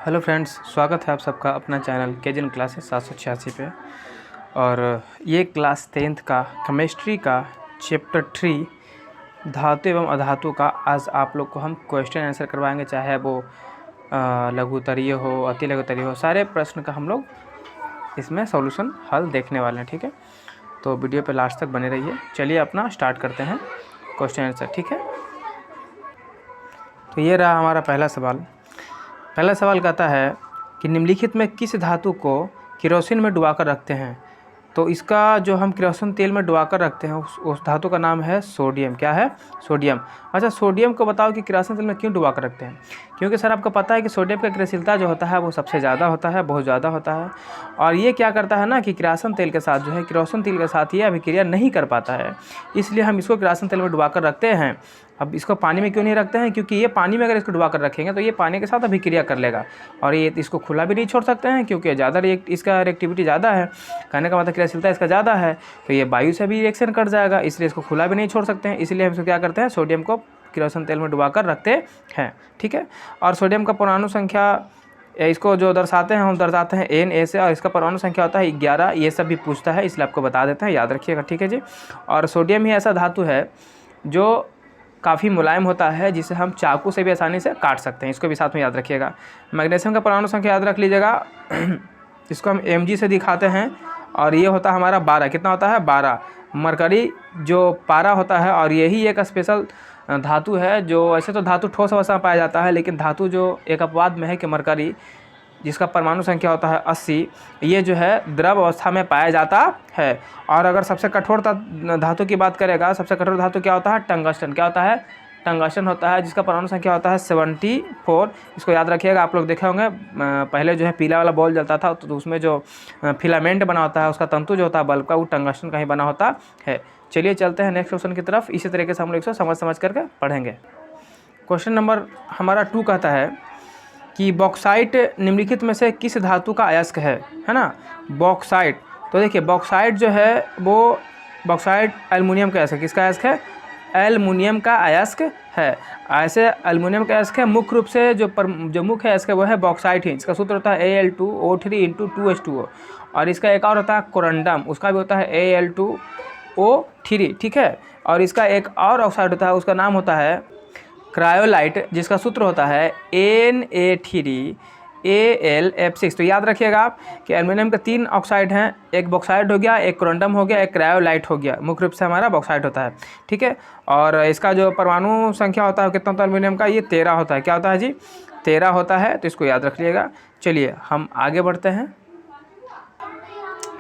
Hello friends, स्वागत है आप सबका अपना चैनल केजन क्लासेस 786 पे। और ये क्लास 10th का केमिस्ट्री का चैप्टर 3 धातु एवं अधातु का आज आप लोग को हम क्वेश्चन आंसर करवाएंगे। चाहे वो लघुत्तरीय हो, अति लघुत्तरीय हो, सारे प्रश्न का हम लोग इसमें सॉल्यूशन हल देखने वाले हैं। ठीक है, तो वीडियो पे लास्ट तक बने रहिए। चलिए अपना स्टार्ट करते हैं क्वेश्चन आंसर। ठीक है, तो ये रहा हमारा पहला सवाल। पहला सवाल कहता है कि निम्नलिखित में किस धातु को केरोसिन में डुबाकर रखते हैं। तो इसका जो हम केरोसिन तेल में डुबाकर रखते हैं उस धातु का नाम है सोडियम। क्या है? सोडियम। अच्छा, सोडियम को बताओ कि केरोसिन तेल में क्यों डुबाकर रखते हैं। क्योंकि सर आपको पता है कि सोडियम का क्रियाशीलता जो होता है वो सबसे ज़्यादा होता है, बहुत ज़्यादा होता है। और ये क्या करता है ना कि केरोसिन तेल के साथ जो है, केरोसिन तेल के साथ ये अभिक्रिया नहीं कर पाता है, इसलिए हम इसको केरोसिन तेल में डुबाकर रखते हैं। अब इसको पानी में क्यों नहीं रखते हैं? क्योंकि ये पानी में अगर इसको डुबा कर रखेंगे तो ये पानी के साथ अभिक्रिया कर लेगा, और ये इसको खुला भी नहीं छोड़ सकते हैं क्योंकि ज़्यादा इसका रिएक्टिविटी ज़्यादा है। कहने का मतलब क्रियाशीलता इसका ज़्यादा है, तो ये वायु से भी रिएक्शन कर जाएगा, इसलिए इसको खुला भी नहीं छोड़ सकते हैं। इसलिए हम इसको क्या करते हैं, सोडियम को केरोसिन तेल में डुबा कर रखते हैं। ठीक है, और सोडियम का परमाणु संख्या इसको जो दर्शाते हैं हम दर्शाते हैं Na से, और इसका परमाणु संख्या होता है 11। ये सब भी पूछता है, इसलिए आपको बता देते हैं, याद रखिएगा। ठीक है जी। और सोडियम ही ऐसा धातु है जो काफ़ी मुलायम होता है, जिसे हम चाकू से भी आसानी से काट सकते हैं, इसको भी साथ में याद रखिएगा। मैग्नीशियम का परमाणु संख्या याद रख लीजिएगा, इसको हम Mg से दिखाते हैं, और ये होता है हमारा 12। कितना होता है? 12। मरकरी जो पारा होता है, और यही एक स्पेशल धातु है जो, ऐसे तो धातु ठोस अवस्था में पाया जाता है, लेकिन धातु जो एक अपवाद में है कि मरकरी, जिसका परमाणु संख्या होता है 80, ये जो है द्रव अवस्था में पाया जाता है। और अगर सबसे कठोर धातु की बात करेगा, सबसे कठोर धातु क्या होता है? टंगस्टन। क्या होता है? टंगस्टन होता है, जिसका परमाणु संख्या होता है 74। इसको याद रखिएगा। आप लोग देखे होंगे पहले जो है पीला वाला बॉल जलता था, तो उसमें जो फिलामेंट बना होता है, उसका तंतु जो होता है बल्ब का, वो टंगस्टन का ही बना होता है। चलिए चलते हैं नेक्स्ट क्वेश्चन की तरफ। इसी तरीके से हम लोग इसको समझ करके पढ़ेंगे। क्वेश्चन नंबर हमारा 2 कहता है कि बॉक्साइट निम्नलिखित में से किस धातु का अयस्क है ना? बॉक्साइट, तो देखिए बॉक्साइट जो है वो, बॉक्साइट एल्युमिनियम का अयस्क है। किसका अयस्क है? एल्युमिनियम का अयस्क है। ऐसे एल्युमिनियम का अयस्क है। मुख्य रूप से जो मुख्य अयस्क है वो है बॉक्साइट ही। इसका सूत्र होता है Al2O3 × 2H2O। और इसका एक और होता है कोरंडम, उसका भी होता है Al2O3। ठीक है, और इसका एक और ऑक्साइड होता है, उसका नाम होता है क्रायोलाइट, जिसका सूत्र होता है Na3Al(F6). तो याद रखिएगा आप कि एल्युमिनियम के 3 ऑक्साइड हैं, एक बॉक्साइट हो गया, एक कोरंडम हो गया, एक क्रायोलाइट हो गया। मुख्य रूप से हमारा बॉक्साइट होता है। ठीक है, और इसका जो परमाणु संख्या होता है कितना होता है एल्युमिनियम का? ये 13 होता है। क्या होता है जी? 13 होता है, तो इसको याद रखिएगा। चलिए हम आगे बढ़ते हैं।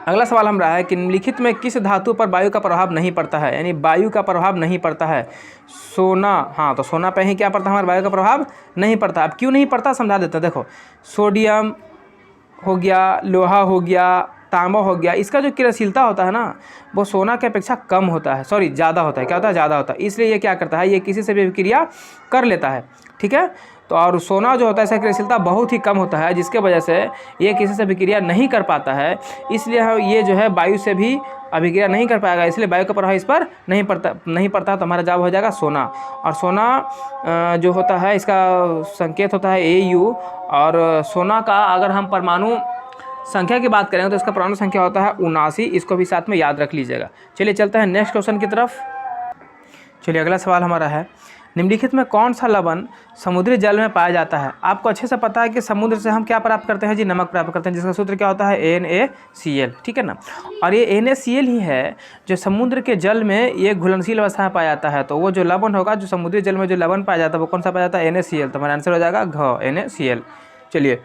अगला सवाल हम रहा है कि निम्नलिखित में किस धातु पर वायु का प्रभाव नहीं पड़ता है, यानी वायु का प्रभाव नहीं पड़ता है। सोना। हाँ, तो सोना पे ही क्या पड़ता है हमारे, वायु का प्रभाव नहीं पड़ता। अब क्यों नहीं पड़ता समझा देते हैं। देखो, सोडियम हो गया, लोहा हो गया, तांबा हो गया, इसका जो क्रियाशीलता होता है ना वो सोना की अपेक्षा कम होता है, सॉरी ज़्यादा होता है। क्या होता है? ज़्यादा होता है। इसलिए ये क्या करता है, ये किसी से भी अभिक्रिया कर लेता है। ठीक है, तो और सोना जो होता है इसका क्रियाशीलता बहुत ही कम होता है, जिसके वजह से ये किसी से अभिक्रिया नहीं कर पाता है। इसलिए ये जो है वायु से भी अभिक्रिया नहीं कर पाएगा, इसलिए वायु का प्रभाव इस पर नहीं पड़ता। तो हमारा जवाब हो जाएगा सोना। और सोना जो होता है इसका संकेत होता है Au। और सोना का अगर हम परमाणु संख्या की बात करें तो इसका परमाणु संख्या होता है 79। इसको भी साथ में याद रख लीजिएगा। चलिए चलते हैं नेक्स्ट क्वेश्चन की तरफ। चलिए अगला सवाल हमारा है, निम्नलिखित में कौन सा लवण समुद्री जल में पाया जाता है। आपको अच्छे से पता है कि समुद्र से हम क्या प्राप्त करते हैं जी? नमक प्राप्त करते हैं, जिसका सूत्र क्या होता है? NaCl। ठीक है ना, और ये NaCl ही है जो समुद्र के जल में ये घुलनशील अवस्था में पाया जाता है। तो वो जो लवण होगा, जो समुद्री जल में जो लवण पाया जाता है वो कौन सा पाया जाता है? NaCl। तो हमारा आंसर हो जाएगा NaCl। चलिए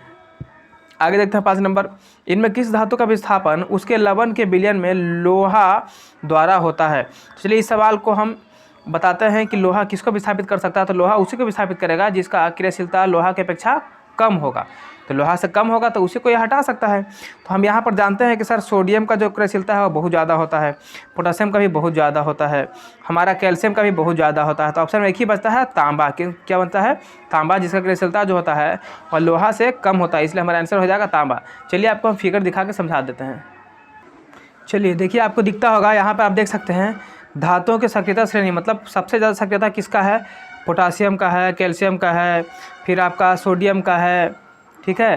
आगे देखते हैं 5 नंबर। इनमें किस धातु का विस्थापन उसके लवण के विलयन में लोहा द्वारा होता है। चलिए इस सवाल को हम बताते हैं कि लोहा किसको विस्थापित कर सकता है। तो लोहा उसी को विस्थापित करेगा जिसका क्रियाशीलता लोहा की अपेक्षा कम होगा। तो लोहा से कम होगा तो उसी को यह हटा सकता है। तो हम यहाँ पर जानते हैं कि सर सोडियम का जो क्रियाशीलता है वो बहुत ज़्यादा होता है, पोटेशियम का भी बहुत ज़्यादा होता है, हमारा कैल्शियम का भी बहुत ज़्यादा होता है। तो ऑप्शन में एक ही बचता है तांबा। क्या बनता है? तांबा, जिसका क्रियाशीलता जो होता है और लोहा से कम होता है, इसलिए हमारा आंसर हो जाएगा तांबा। चलिए आपको हम फिगर दिखा के समझा देते हैं। चलिए देखिए, आपको दिखता होगा यहाँ पर, आप देख सकते हैं धातुओं की सक्रियता श्रेणी, मतलब सबसे ज़्यादा सक्रियता किसका है? पोटासियम का है, कैल्शियम का है, फिर आपका सोडियम का है, ठीक है।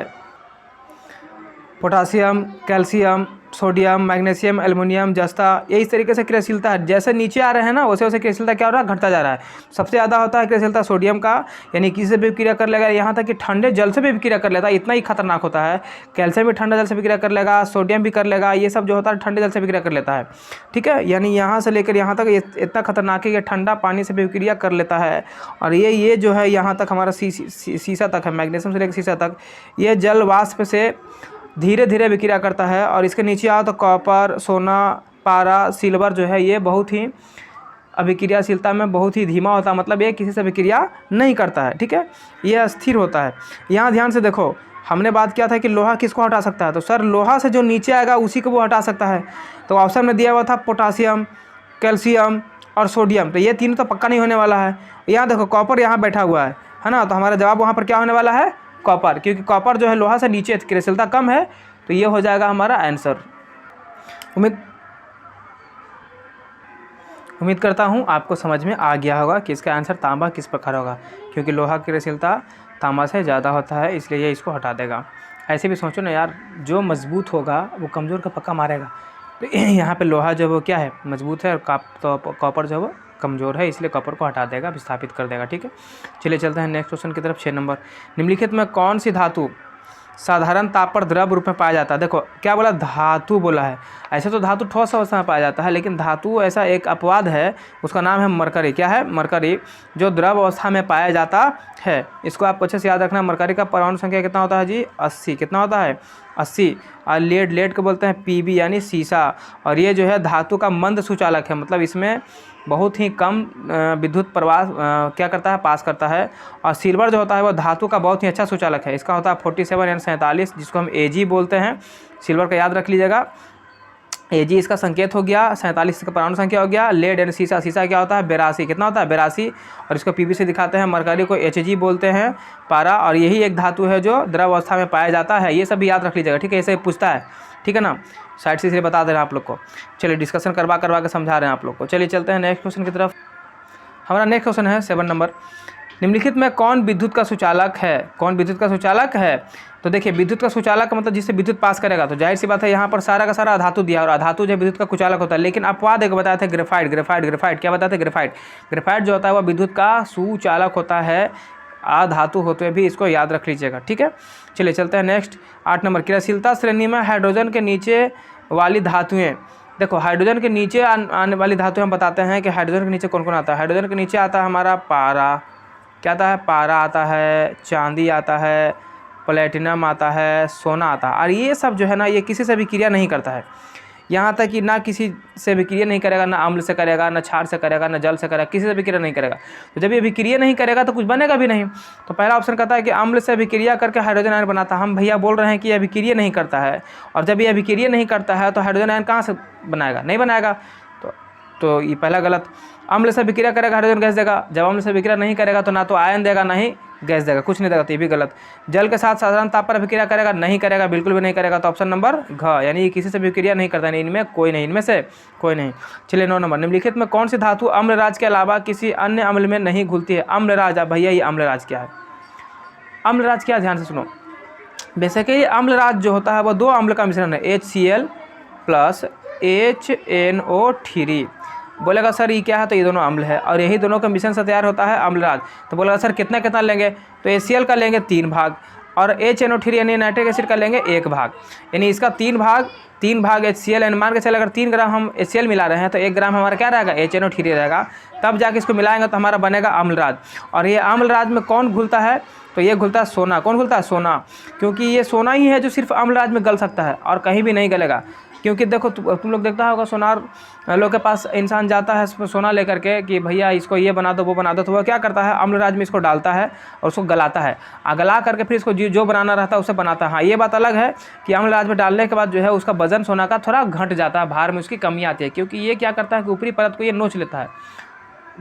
Potassium, calcium, sodium, magnesium, aluminium, जस्ता, ये इस तरीके से क्रियाशीलता है। जैसे नीचे आ रहे हैं ना वैसे वैसे क्रियाशीलता क्या हो रहा है, घटता जा रहा है। सबसे ज़्यादा होता है क्रियाशीलता सोडियम का, यानी किसी से भी विक्रिया कर लेगा, यहाँ तक कि ठंडे जल से भी विक्रिया कर लेता है, इतना ही खतरनाक होता है। कैल्शियम भी ठंडे जल से विक्रिया कर लेगा, सोडियम भी कर लेगा, ये सब जो होता है ठंडे जल से विक्रिया कर लेता है। ठीक है, यानी यहाँ से लेकर यहाँ तक इतना खतरनाक है कि ठंडा पानी से भी विक्रिया कर लेता है। और ये जो है यहाँ तक हमारा शीशा तक है, मैग्नीशियम से लेकर शीशा तक, ये जल वाष्प से धीरे धीरे विक्रिया करता है। और इसके नीचे आओ तो कॉपर, सोना, पारा, सिल्वर जो है ये बहुत ही अभिक्रियाशीलता में बहुत ही धीमा होता है, मतलब ये किसी से विक्रिया नहीं करता है। ठीक है, ये अस्थिर होता है। यहाँ ध्यान से देखो, हमने बात किया था कि लोहा किसको हटा सकता है, तो सर लोहा से जो नीचे आएगा उसी को वो हटा सकता है। तो ऑप्शन में दिया हुआ था पोटासियम, कैल्शियम और सोडियम, तो ये तीनों तो पक्का नहीं होने वाला है। यहाँ देखो कॉपर यहाँ बैठा हुआ है ना, तो हमारा जवाब वहाँ पर क्या होने वाला है, कॉपर, क्योंकि कॉपर जो है लोहा से नीचे क्रियाशीलता कम है, तो ये हो जाएगा हमारा आंसर। उम्मीद करता हूँ आपको समझ में आ गया होगा कि इसका आंसर तांबा किस प्रकार होगा, क्योंकि लोहा की क्रियाशीलता तांबा से ज़्यादा होता है, इसलिए ये इसको हटा देगा। ऐसे भी सोचो ना यार, जो मजबूत होगा वो कमज़ोर का पक्का मारेगा, तो यहाँ पे लोहा जो है वो क्या है, मजबूत है, और कॉपर जो है वो कमज़ोर है, इसलिए कॉपर को हटा देगा, विस्थापित कर देगा। ठीक है, चलिए चलते हैं नेक्स्ट क्वेश्चन की तरफ। 6 नंबर, निम्नलिखित में कौन सी धातु साधारण ताप पर द्रव रूप में पाया जाता है। देखो क्या बोला, धातु बोला है। ऐसे तो धातु ठोस अवस्था में पाया जाता है, लेकिन धातु ऐसा एक अपवाद है, उसका नाम है मरकरी। क्या है, मरकरी, जो द्रव अवस्था में पाया जाता है। इसको आपको अच्छे से याद रखना। मरकरी का परमाणु संख्या कितना होता है जी, 80। कितना होता है, 80। और लेड को बोलते हैं पीबी यानी सीसा, और ये जो है धातु का मंद सुचालक है, मतलब इसमें बहुत ही कम विद्युत प्रवाह क्या करता है, पास करता है। और सिल्वर जो होता है वो धातु का बहुत ही अच्छा सुचालक है, इसका होता है 47 यानी 47, जिसको हम एजी बोलते हैं। सिल्वर का याद रख लीजिएगा, एजी इसका संकेत हो गया, 47 इसका परमाणु संख्या हो गया। लेड यानी सीसा, सीसा क्या होता है 82। कितना होता है 82, और इसको पीबी से दिखाते हैं। मरकरी को एचजी बोलते हैं, पारा, और यही एक धातु है जो द्रव अवस्था में पाया जाता है। ये सब भी याद रख लीजिएगा, ठीक है, ऐसे पूछता है, ठीक है ना, साइड से इसलिए बता दे रहे हैं आप लोग को। चलिए डिस्कशन करवा के समझा रहे हैं आप लोग को। चलिए चलते हैं नेक्स्ट क्वेश्चन की तरफ। हमारा नेक्स्ट क्वेश्चन है 7 नंबर, निम्नलिखित में कौन विद्युत का सुचालक है। कौन विद्युत का सुचालक है, तो देखिए विद्युत का सुचालक का मतलब जिससे विद्युत पास करेगा, तो जाहिर सी बात है यहाँ पर सारा का सारा धातु दिया, और अधातु जो विद्युत का कुचालक होता है। लेकिन अपवाद एक बताए थे, ग्रेफाइट। क्या बताते हैं, ग्रेफाइट जो होता है वह विद्युत का सुचालक होता है, अधातु होते हुए भी, इसको याद रख लीजिएगा। ठीक है, चलिए चलते हैं नेक्स्ट 8 नंबर, क्रियाशीलता श्रेणी में हाइड्रोजन के नीचे वाली धातुएं। देखो हाइड्रोजन के नीचे आने वाली धातु हम बताते हैं कि हाइड्रोजन के नीचे कौन कौन आता है। हाइड्रोजन के नीचे आता है हमारा पारा, क्या आता है, पारा आता है, चांदी आता है, प्लेटिनम आता है, सोना आता है। और ये सब जो है ना, ये किसी से भी क्रिया नहीं करता है, यहाँ तक कि ना किसी से भी क्रिया नहीं करेगा, ना अम्ल से करेगा, ना क्षार से करेगा, ना जल से करेगा, किसी से भी क्रिया नहीं करेगा। तो जब ये अभिक्रिया नहीं करेगा तो कुछ बनेगा भी नहीं। तो पहला ऑप्शन कहता है कि अम्ल से अभिक्रिया करके हाइड्रोजन आयन बनाता है। हम भैया बोल रहे हैं कि ये अभिक्रिया नहीं करता है, और जब ये अभिक्रिया नहीं करता है तो हाइड्रोजन आयन कहाँ से बनाएगा, नहीं बनाएगा। तो ये पहला गलत। अम्ल से विक्रिया करेगा हाइड्रोजन गैस देगा, जब अम्ल से विक्रिया नहीं करेगा तो ना तो आयन देगा ना ही गैस देगा, कुछ नहीं देगा, तो ये भी गलत। जल के साथ साधारण ताप पर विक्रिया करेगा, नहीं करेगा, बिल्कुल भी नहीं करेगा। तो ऑप्शन नंबर घ, यानी किसी से विक्रिया नहीं करता, नहीं इनमें कोई नहीं, इनमें से कोई नहीं। चलिए 9 नंबर, निम्नलिखित में कौन सी धातु अम्लराज के अलावा किसी अन्य अम्ल में नहीं घुलती है। अम्लराज, अब भैया ये अम्लराज क्या है, अम्लराज क्या, ध्यान से सुनो। बेसिकली अम्लराज जो होता है वो दो अम्ल का मिश्रण है, HCl प्लस HNO3। बोलेगा सर ये क्या है, तो ये दोनों अम्ल है, और यही दोनों का मिश्रण से तैयार होता है अम्लराज। तो बोलेगा सर कितना कितना लेंगे, तो HCl का लेंगे 3 भाग, और HNO3 यानी नाइट्रिक एसिड का लेंगे 1 भाग, यानी इसका 3 भाग HCl, यानी मान के चले अगर 3 ग्राम हम HCl मिला रहे हैं तो 1 ग्राम हमारा क्या रहेगा, HNO3 रहेगा। तब जाके इसको मिलाएंगे तो हमारा बनेगा अम्लराज। और ये अम्लराज में कौन घुलता है, तो ये घुलता है सोना। कौन घुलता है, सोना, क्योंकि ये सोना ही है जो सिर्फ अम्लराज में गल सकता है और कहीं भी नहीं गलेगा। क्योंकि देखो तुम लोग देखता होगा सोनार लोग के पास इंसान जाता है सोना लेकर के कि भैया इसको ये बना दो वो बना दो, तो वह क्या करता है अम्लराज में इसको डालता है और उसको गलाता है, गला करके फिर इसको जो बनाना रहता है उसे बनाता है। हाँ ये बात अलग है कि अम्लराज में डालने के बाद जो है उसका वजन सोना का थोड़ा घट जाता है, भार में उसकी कमी आती है, क्योंकि ये क्या करता है कि ऊपरी परत को ये नोच लेता है,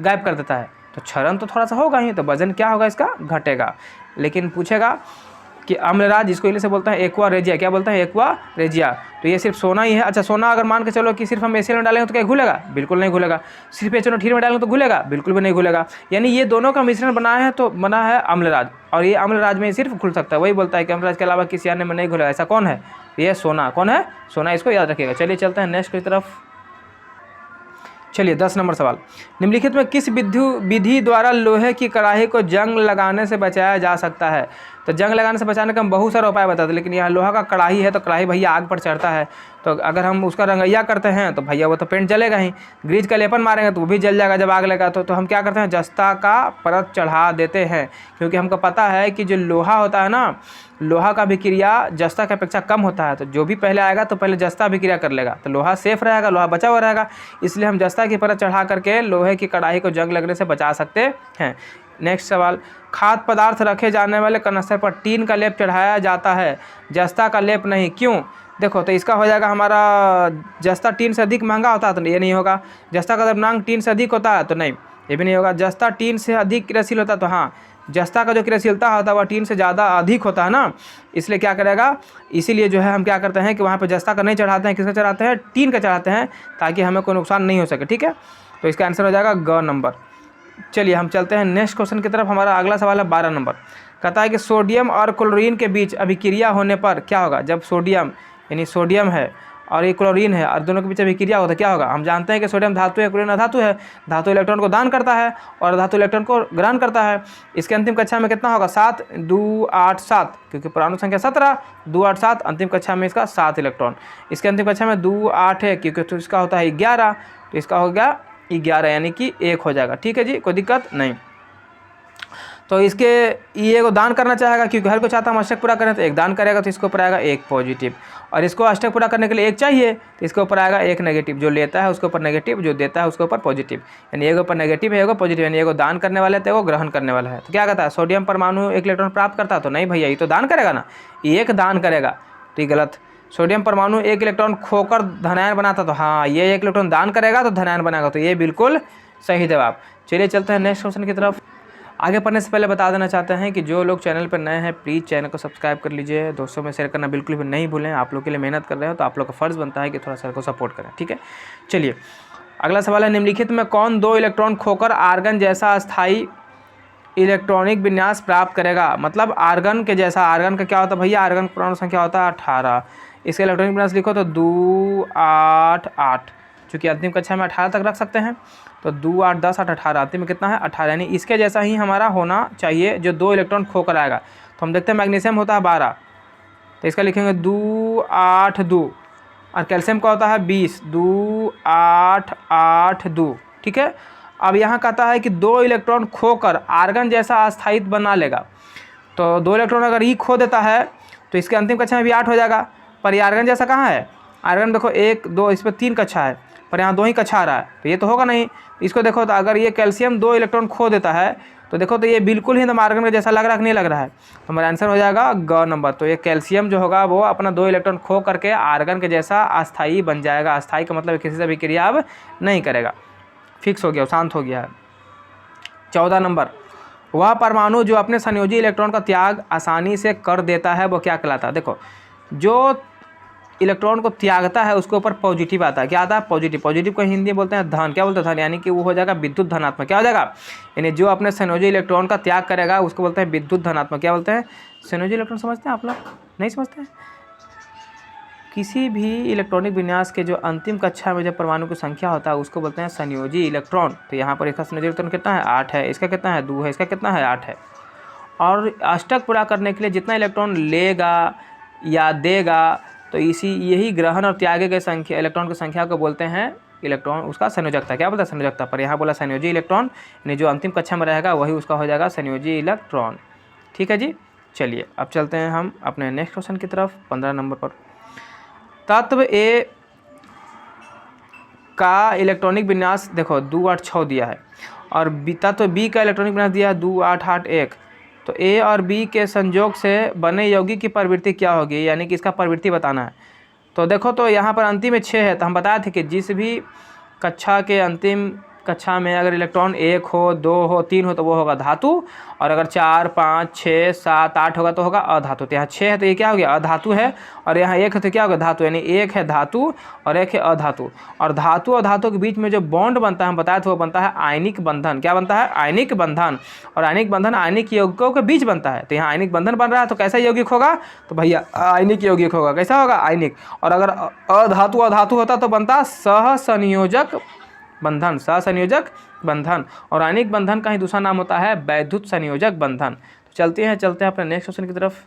गायब कर देता है। तो क्षरण तो थोड़ा सा होगा ही, तो वजन क्या होगा इसका, घटेगा। लेकिन पूछेगा कि अम्लराज, जिसको इंग्लिश से बोलते हैं एक्वा रेजिया। क्या बोलते हैं? Aqua regia. तो ये सिर्फ सोना ही है। अच्छा, सोना अगर मान के चलो कि सिर्फ हम एसिड में डालेंगे तो क्या घुलेगा? बिल्कुल नहीं घुलेगा। सिर्फ एचओ3 में डालेंगे तो घुलेगा? बिल्कुल भी नहीं घुलेगा। यानी ये दोनों का मिश्रण बना है तो बना है अम्लराज, और ये अम्लराज में सिर्फ घुल सकता है। वही बोलता है कि अम्लराज के अलावा किसी अन्य में नहीं घुलेगा। ऐसा कौन है? ये सोना। कौन है? सोना। इसको याद रखिएगा। चलिए चलते हैं नेक्स्ट की तरफ। चलिए 10 नंबर सवाल, निम्नलिखित में किस विधि द्वारा लोहे की कढ़ाई को जंग लगाने से बचाया जा सकता है? तो जंग लगाने से बचाने का हम बहुत सारे उपाय बताते हैं, लेकिन यहाँ लोहा का कढ़ाई है तो कढ़ाई भैया आग पर चढ़ता है, तो अगर हम उसका रंगैया करते हैं तो भैया वो तो पेंट जलेगा ही। ग्रीज का लेपन मारेंगे तो वो भी जल जाएगा जब आग लगा तो हम क्या करते हैं? जस्ता का परत चढ़ा देते हैं, क्योंकि हमको पता है कि जो लोहा होता है ना, लोहा का अभिक्रिया जस्ता की अपेक्षा कम होता है, तो जो भी पहले आएगा तो पहले जस्ता अभिक्रिया कर लेगा, तो लोहा सेफ रहेगा, लोहा बचा हुआ रहेगा। इसलिए हम जस्ता की परत चढ़ा करके लोहे की कढ़ाई को जंग लगने से बचा सकते हैं। नेक्स्ट सवाल, खाद्य पदार्थ रखे जाने वाले कनस्तर पर टीन का लेप चढ़ाया जाता है, जस्ता का लेप नहीं, क्यों? देखो, तो इसका हो जाएगा हमारा, जस्ता टीन से अधिक महंगा होता है तो ये नहीं होगा। जस्ता का द्रव्यमान टीन से अधिक होता है तो नहीं, ये भी नहीं होगा। जस्ता टीन से अधिक क्रियाशील होता है तो हाँ, जस्ता का जो क्रियाशीलता होता है वह टीन से ज़्यादा अधिक होता है ना, इसलिए क्या करेगा, इसीलिए जो है हम क्या करते हैं कि वहाँ पर जस्ता का नहीं चढ़ाते हैं, किसका चढ़ाते हैं? टीन का चढ़ाते हैं, ताकि हमें कोई नुकसान नहीं हो सके। ठीक है, तो इसका आंसर हो जाएगा ग नंबर। चलिए हम चलते हैं नेक्स्ट क्वेश्चन की तरफ। हमारा अगला सवाल है 12 नंबर। कहता है कि सोडियम और क्लोरीन के बीच अभिक्रिया होने पर क्या होगा? जब सोडियम, यानी सोडियम है और ये क्लोरीन है और दोनों के बीच अभिक्रिया होता है, क्या होगा? हम जानते हैं कि सोडियम धातु है, क्लोरीन अधातु है। धातु इलेक्ट्रॉन को दान करता है और धातु इलेक्ट्रॉन को ग्रहण करता है। इसके अंतिम कक्षा में कितना होगा? 7, 2, 8, 7, क्योंकि परमाणु संख्या 17, 2, 8, 7, अंतिम कक्षा में इसका 7 इलेक्ट्रॉन। इसके अंतिम कक्षा में 2, 8 है, क्योंकि तो इसका होता है 11, तो इसका हो गया 11, यानी कि 1 हो जाएगा। ठीक है जी, कोई दिक्कत नहीं। तो इसके ये को दान करना चाहेगा, क्योंकि हर को चाहता हम अष्टक पूरा करें, तो 1 दान करेगा, तो इसके ऊपर आएगा 1 पॉजिटिव, और इसको अष्टक पूरा करने के लिए 1 चाहिए, तो इसके ऊपर आएगा 1 नेगेटिव। जो लेता है उसके ऊपर नेगेटिव, जो देता है उसके ऊपर पॉजिटिव, यानी एक ऊपर नेगेटिव है, एगो पॉजिटिव, यानी एगो दान करने वाला है तो एगो ग्रहण करने वाला है। तो क्या कहता है? सोडियम परमाणु 1 इलेक्ट्रॉन प्राप्त करता है, तो नहीं भैया, ये तो दान करेगा ना, 1 दान करेगा, तो ये गलत। सोडियम परमाणु 1 इलेक्ट्रॉन खोकर धनायन बनाता, तो हाँ, ये 1 इलेक्ट्रॉन दान करेगा तो धनायन बनाएगा, तो ये बिल्कुल सही जवाब। चलिए चलते हैं नेक्स्ट क्वेश्चन की तरफ। आगे पढ़ने से पहले बता देना चाहते हैं कि जो लोग चैनल पर नए हैं प्लीज़ चैनल को सब्सक्राइब कर लीजिए, दोस्तों में शेयर करना बिल्कुल भी नहीं भूलें। आप लोग के लिए मेहनत कर रहे हो तो आप लोग का फ़र्ज़ बनता है कि थोड़ा सर को सपोर्ट करें। ठीक है, चलिए अगला सवाल है, निम्नलिखित में कौन 2 इलेक्ट्रॉन खोकर आर्गन जैसा अस्थायी इलेक्ट्रॉनिक विन्यास प्राप्त करेगा? मतलब आर्गन के जैसा। आर्गन का क्या होता है भैया? आर्गन परमाणु संख्या होता है 18। इसका इलेक्ट्रॉनिक विन्यास लिखो तो 2, 8, 8, चूँकि अंतिम कक्षा में 18 तक रख सकते हैं, तो 2, 8, 10, 8, 18, अंतिम में कितना है? 18, यानी इसके जैसा ही हमारा होना चाहिए जो 2 इलेक्ट्रॉन खोकर आएगा। तो हम देखते हैं मैग्नीशियम होता है 12, तो इसका लिखेंगे 2, 8, 2, और कैल्शियम का होता है 20, 2, 8, 8, 2। ठीक है, अब यहाँ कहता है कि 2 इलेक्ट्रॉन खोकर आर्गन जैसा अस्थायित्व बना लेगा। तो 2 इलेक्ट्रॉन अगर ये खो देता है तो इसके अंतिम कक्षा में भी 8 हो जाएगा, पर ये आर्गन जैसा कहाँ है? आर्गन देखो 1, 2, इस पर 3 कक्षा है, पर यहाँ 2 ही कक्षा आ रहा है, तो ये तो होगा नहीं। इसको देखो तो अगर ये कैल्शियम 2 इलेक्ट्रॉन खो देता है तो देखो तो ये बिल्कुल ही एकदम आर्गन का जैसा लग रहा है कि नहीं लग रहा है, तो हमारा आंसर हो जाएगा ग नंबर। तो ये कैल्शियम जो होगा वो अपना 2 इलेक्ट्रॉन खो करके आर्गन के जैसा अस्थायी बन जाएगा। अस्थायी का मतलब किसी से भी क्रिया अब नहीं करेगा, फिक्स हो गया, शांत हो गया है। 14 नंबर, वह परमाणु जो अपने संयोजी इलेक्ट्रॉन का त्याग आसानी से कर देता है वो क्या कहलाता है? देखो, जो इलेक्ट्रॉन को त्यागता है उसके ऊपर पॉजिटिव आता है। क्या आता है? पॉजिटिव। पॉजिटिव को हिंदी में बोलते हैं धन। क्या बोलते हैं? धन, यानी कि वो हो जाएगा विद्युत धनात्मक। क्या हो जाएगा? यानी जो अपने संयोजी इलेक्ट्रॉन का त्याग करेगा उसको बोलते हैं विद्युत धनात्मक। क्या बोलते हैं? संयोजी इलेक्ट्रॉन समझते हैं आप लोग? नहीं समझते हैं? किसी भी इलेक्ट्रॉनिक विन्यास के जो अंतिम कक्षा में जब परमाणु की संख्या होता है उसको बोलते हैं संयोजी इलेक्ट्रॉन। तो यहाँ पर इसका संयोजी इलेक्ट्रॉन कितना है? 8 है। इसका कितना है? 2 है। इसका कितना है? 8 है। और अष्टक पूरा करने के लिए जितना इलेक्ट्रॉन लेगा या देगा तो यही ग्रहण और त्यागे के संख्या इलेक्ट्रॉन की संख्या को बोलते हैं इलेक्ट्रॉन, उसका संयोजकता। क्या बोलता है? संयोजकता। पर यहाँ बोला संयोजी इलेक्ट्रॉन, यानी जो अंतिम कक्षा में रहेगा वही उसका हो जाएगा संयोजी इलेक्ट्रॉन। ठीक है जी, चलिए अब चलते हैं हम अपने नेक्स्ट क्वेश्चन की तरफ। 15 नंबर पर, तत्व ए का इलेक्ट्रॉनिक विन्यास देखो 2, 8, 6 दिया है, और तत्व बी का इलेक्ट्रॉनिक विन्यास दिया है 2, 8, 8, 1। तो ए और बी के संयोग से बने यौगिक की प्रवृत्ति क्या होगी, यानी कि इसका प्रवृत्ति बताना है। तो देखो तो यहाँ पर अंतिम में 6 है, तो हम बताए थे कि जिस भी कक्षा के अंतिम कक्षा में अगर इलेक्ट्रॉन 1 हो, 2 हो, 3 हो तो वो होगा धातु, और अगर 4, 5, 6, 7, 8 होगा तो होगा अधातु। तो यहाँ 6 है तो ये क्या हो गया अधातु है, और यहाँ 1 है तो क्या होगा धातु, यानी 1 है धातु और 1 है अधातु। और धातु और धातु के बीच में जो बॉन्ड बनता है हम बताए थे वो बनता है आयनिक बंधन। क्या बनता है, आयनिक बंधन। और आयनिक बंधन आयनिक यौगिकों के बीच बनता है। तो यहाँ आयनिक बंधन बन रहा है तो कैसा यौगिक होगा, तो भैया आयनिक यौगिक होगा। कैसा होगा, आयनिक। और अगर अधातु अधातु होता तो बनता सहसंयोजक बंधन, सहसंयोजक बंधन। और आयनिक बंधन का ही दूसरा नाम होता है वैद्युत संयोजक बंधन। तो चलते हैं अपने नेक्स्ट क्वेश्चन की तरफ।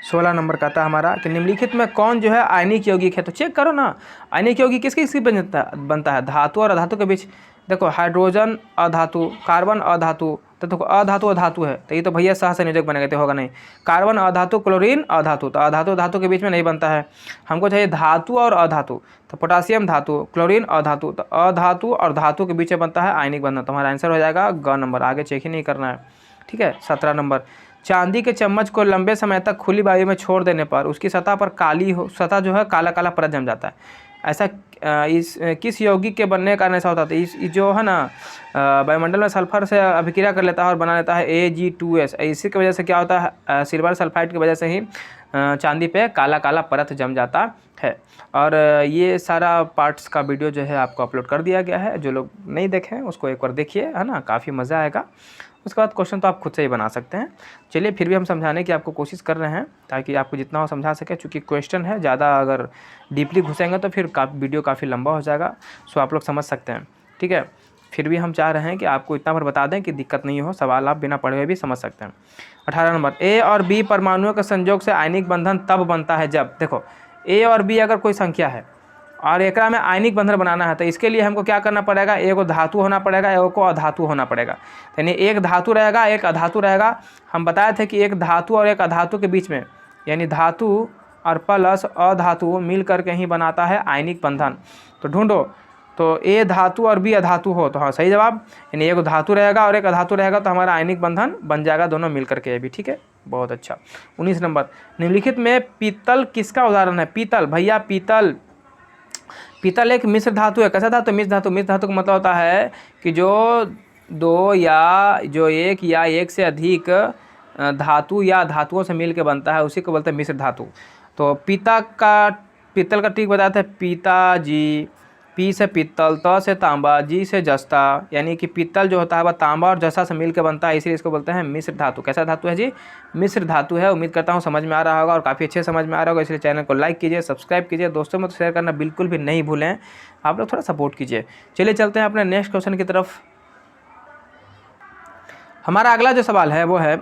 16 नंबर का था हमारा कि निम्नलिखित में कौन जो है आयनिक यौगिक है। तो चेक करो ना, आयनिक यौगिक किसकी बनता है, धातु और अधातु के बीच। देखो हाइड्रोजन अधातु, कार्बन अधातु, तो देखो अधातु अधातु है तो ये तो भैया सहसंयोजक बनेगा, तो होगा नहीं। कार्बन अधातु, क्लोरीन अधातु, तो अधातु धातु के बीच में नहीं बनता है। हमको चाहिए धातु और अधातु, तो पोटासियम धातु, क्लोरीन अधातु, तो अधातु और धातु के बीच में बनता है आयनिक बंधन। तो हमारा आंसर हो जाएगा ग नंबर, आगे चेक ही नहीं करना है। ठीक है। 17 नंबर, चांदी के चम्मच को लंबे समय तक खुली वायु में छोड़ देने पर उसकी सतह पर सतह जो है काला काला परत जम जाता है। ऐसा किस यौगिक के बनने के कारण ऐसा होता है। इस जो है ना वायुमंडल में सल्फर से अभिक्रिया कर लेता है और बना लेता है Ag2S। इसी की वजह से क्या होता है, सिल्वर सल्फाइड की वजह से ही चांदी पे काला काला परत जम जाता है। और ये सारा पार्ट्स का वीडियो जो है आपको अपलोड कर दिया गया है, जो लोग नहीं देखें उसको एक बार देखिए, है ना, काफ़ी मज़ा आएगा। उसके बाद क्वेश्चन तो आप खुद से ही बना सकते हैं। चलिए फिर भी हम समझाने की आपको कोशिश कर रहे हैं ताकि आपको जितना हो समझा सके, चूँकि क्वेश्चन है, ज़्यादा अगर डीपली घुसेंगे तो फिर वीडियो काफ़ी लंबा हो जाएगा, सो आप लोग समझ सकते हैं। ठीक है। फिर भी हम चाह रहे हैं कि आपको इतना भर बता दें कि दिक्कत नहीं हो, सवाल आप बिना पढ़े हुए भी समझ सकते हैं। 18 नंबर, ए और बी परमाणुओं के संयोग से आयनिक बंधन तब बनता है जब, देखो ए और बी अगर कोई संख्या है और एकरा में आयनिक बंधन बनाना है तो इसके लिए हमको क्या करना पड़ेगा, एक को धातु होना पड़ेगा, एक को अधातु होना पड़ेगा। यानी एक धातु रहेगा एक अधातु रहेगा। हम बताए थे कि एक धातु और एक अधातु के बीच में, यानी धातु और प्लस अधातु मिल करके ही बनाता है आयनिक बंधन। तो ढूंढो, तो ए धातु और बी अधातु हो तो हाँ सही जवाब, यानी एक धातु रहेगा और एक अधातु रहेगा तो हमारा आयनिक बंधन बन जाएगा दोनों मिल करके, ये भी ठीक है, बहुत अच्छा। 19 नंबर, निम्नलिखित में पीतल किसका उदाहरण है। पीतल, भैया पीतल एक मिश्र धातु है। कैसा धातु, मिश्र धातु। मिश्र धातु का मतलब होता है कि जो दो या जो एक या एक से अधिक धातु या धातुओं से मिल के बनता है, उसी को बोलते हैं मिश्र धातु। तो पीतल का ट्रिक बताते हैं, पिताजी, पी से पीतल, त से तांबा, जी से जस्ता, यानी कि पीतल जो होता है वह तांबा और जस्ता से मिल के बनता है, इसीलिए इसको बोलते हैं मिश्र धातु। कैसा धातु है जी, मिश्र धातु है। उम्मीद करता हूँ समझ में आ रहा होगा और काफ़ी अच्छे समझ में आ रहा होगा, इसलिए चैनल को लाइक कीजिए, सब्सक्राइब कीजिए, दोस्तों में तो शेयर करना बिल्कुल भी नहीं भूलें, आप लोग थोड़ा सपोर्ट कीजिए। चलिए चलते हैं अपने नेक्स्ट क्वेश्चन की तरफ। हमारा अगला जो सवाल है वो है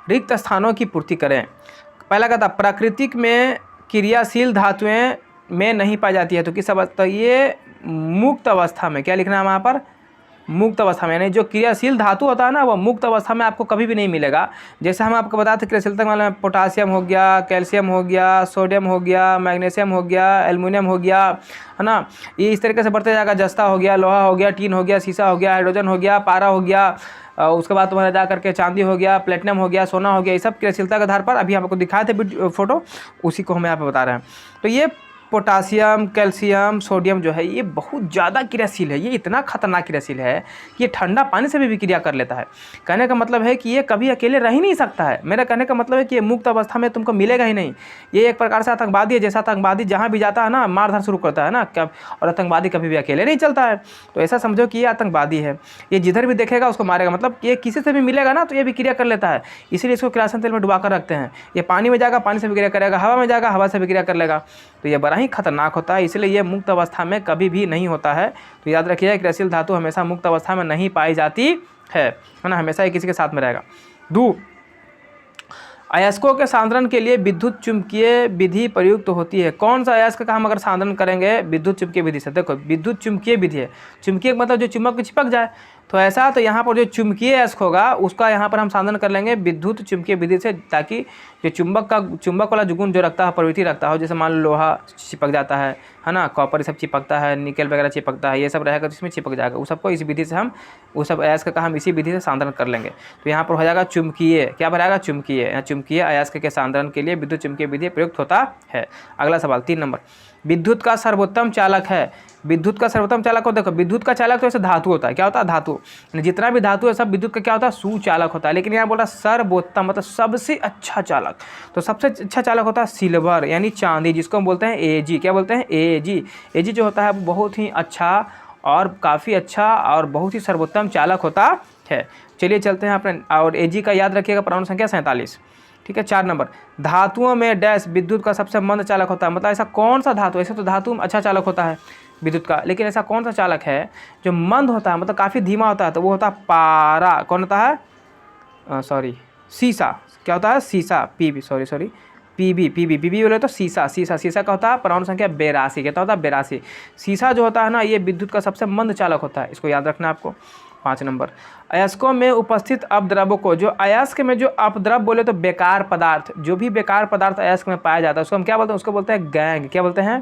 रिक्त स्थानों की पूर्ति करें। पहला कहता प्राकृतिक में क्रियाशील धातुएं में नहीं पाई जाती है, तो किस अवस्था, ये मुक्त अवस्था में। क्या लिखना है वहाँ पर, मुक्त अवस्था में, यानी जो क्रियाशील धातु होता है ना वो मुक्त अवस्था में आपको कभी भी नहीं मिलेगा। जैसे हम आपको बताते क्रियाशीलता वाले में पोटासियम हो गया, कैल्शियम हो गया, सोडियम हो गया, मैग्नीशियम हो गया, एल्युमिनियम हो गया, है ना, ये इस तरीके से बढ़ते जाएगा। जस्ता हो गया, लोहा हो गया, टीन हो गया, शीशा हो गया, हाइड्रोजन हो गया, पारा हो गया, उसके बाद तुम्हारा जा करके चांदी हो गया, प्लेटिनम हो गया, सोना हो गया, ये सब क्रियाशीलता के आधार पर अभी आपको दिखाए थे फोटो, उसी को हम यहाँ पे बता रहे हैं। तो ये पोटासियम, कैल्शियम, सोडियम जो है ये बहुत ज़्यादा क्रियाशील है, ये इतना खतरनाक क्रियाशील है कि ये ठंडा पानी से भी क्रिया कर लेता है। कहने का मतलब है कि ये कभी अकेले रह ही नहीं सकता है। मेरा कहने का मतलब है कि ये मुक्त अवस्था में तुमको मिलेगा ही नहीं। ये एक प्रकार से आतंकवादी है, जैसा आतंकवादी जहाँ भी जाता है ना मारधार शुरू करता है ना, क्या, और आतंकवादी कभी भी अकेले नहीं चलता है। तो ऐसा समझो कि ये आतंकवादी है, ये जिधर भी देखेगा उसको मारेगा, मतलब ये किसी से भी मिलेगा ना तो ये भी क्रिया कर लेता है। इसीलिए इसको किरासन तेल में डुबा कर रखते हैं। ये पानी में जाएगा, पानी से भी क्रिया करेगा, हवा में जाएगा, हवा से भी क्रिया कर लेगा। तो ये बड़ा ही खतरनाक होता है, इसलिए ये मुक्त अवस्था में कभी भी नहीं होता है। तो याद रखिए क्रियाशील धातु हमेशा मुक्त अवस्था में नहीं पाई जाती है ना, हमेशा ये किसी के साथ में रहेगा। अयस्कों के सांद्रण के लिए विद्युत चुम्बकीय विधि प्रयुक्त होती है। कौन सा अयस्क का हम अगर सांद्रण करेंगे विद्युत चुम्बकीय विधि से, देखो विद्युत चुम्बकीय विधि है, चुम्बकीय मतलब जो चुम्बक को चिपक जाए, तो ऐसा, तो यहाँ पर जो चुम्बकीय अयस्क होगा उसका यहाँ पर हम सांद्रण कर लेंगे विद्युत चुम्बकीय विधि से, ताकि जो चुंबक वाला जो गुण जो रखता है, प्रवृत्ति रखता हो, जैसे मान लो लोहा चिपक जाता है ना, कॉपर ये सब चिपकता है, निकल वगैरह चिपकता है, ये सब रहेगा तो इसमें चिपक जाएगा, उस सबको इसी विधि से हम, उस सब अयस्क का हम इसी विधि से सांद्रण कर लेंगे। तो यहाँ पर हो जाएगा चुम्बकीय, क्या बनाएगा, चुम्बकीय। यहाँ चुम्बकीय अयस्क के सांद्रण के लिए विद्युत चुम्बकीय विधि प्रयुक्त होता है। अगला सवाल 3 नंबर, विद्युत का सर्वोत्तम चालक है। विद्युत का सर्वोत्तम चालक हो, देखो विद्युत का चालक तो ऐसे धातु होता है, क्या होता है धातु, जितना भी धातु है सब विद्युत का क्या होता है सुचालक होता है। लेकिन यहाँ बोला सर्वोत्तम मतलब सबसे अच्छा चालक, तो सबसे अच्छा चालक होता है सिल्वर यानी चांदी, जिसको हम बोलते हैं Ag। क्या बोलते हैं Ag। Ag जो होता है वो बहुत ही अच्छा और काफ़ी अच्छा और बहुत ही सर्वोत्तम चालक होता है। चलिए चलते हैं अपने, और Ag का याद रखिएगा परमाणु संख्या 47। ठीक है, 4 नंबर, धातुओं में डैश विद्युत का सबसे मंद चालक होता है। मतलब ऐसा कौन सा धातु, ऐसे तो धातु अच्छा चालक होता है विद्युत का, लेकिन ऐसा कौन सा चालक है जो मंद होता है, मतलब काफ़ी धीमा होता है, तो वो होता है पारा। कौन होता है, सीसा। क्या होता है सीसा, पीबी, सॉरी पीबी बोले तो सीसा का होता है परमाणु संख्या 82। कहता होता है 82। सीसा जो होता है ना ये विद्युत का सबसे मंद चालक होता है, इसको याद रखना है आपको। 5 नंबर, अयस्कों में उपस्थित अपद्रव्यों को, जो अयस्क में जो अपद्रव बोले तो बेकार पदार्थ, जो भी बेकार पदार्थ अयस्क में पाया जाता है उसको हम क्या बोलते हैं, उसको बोलते हैं गैंग। क्या बोलते हैं,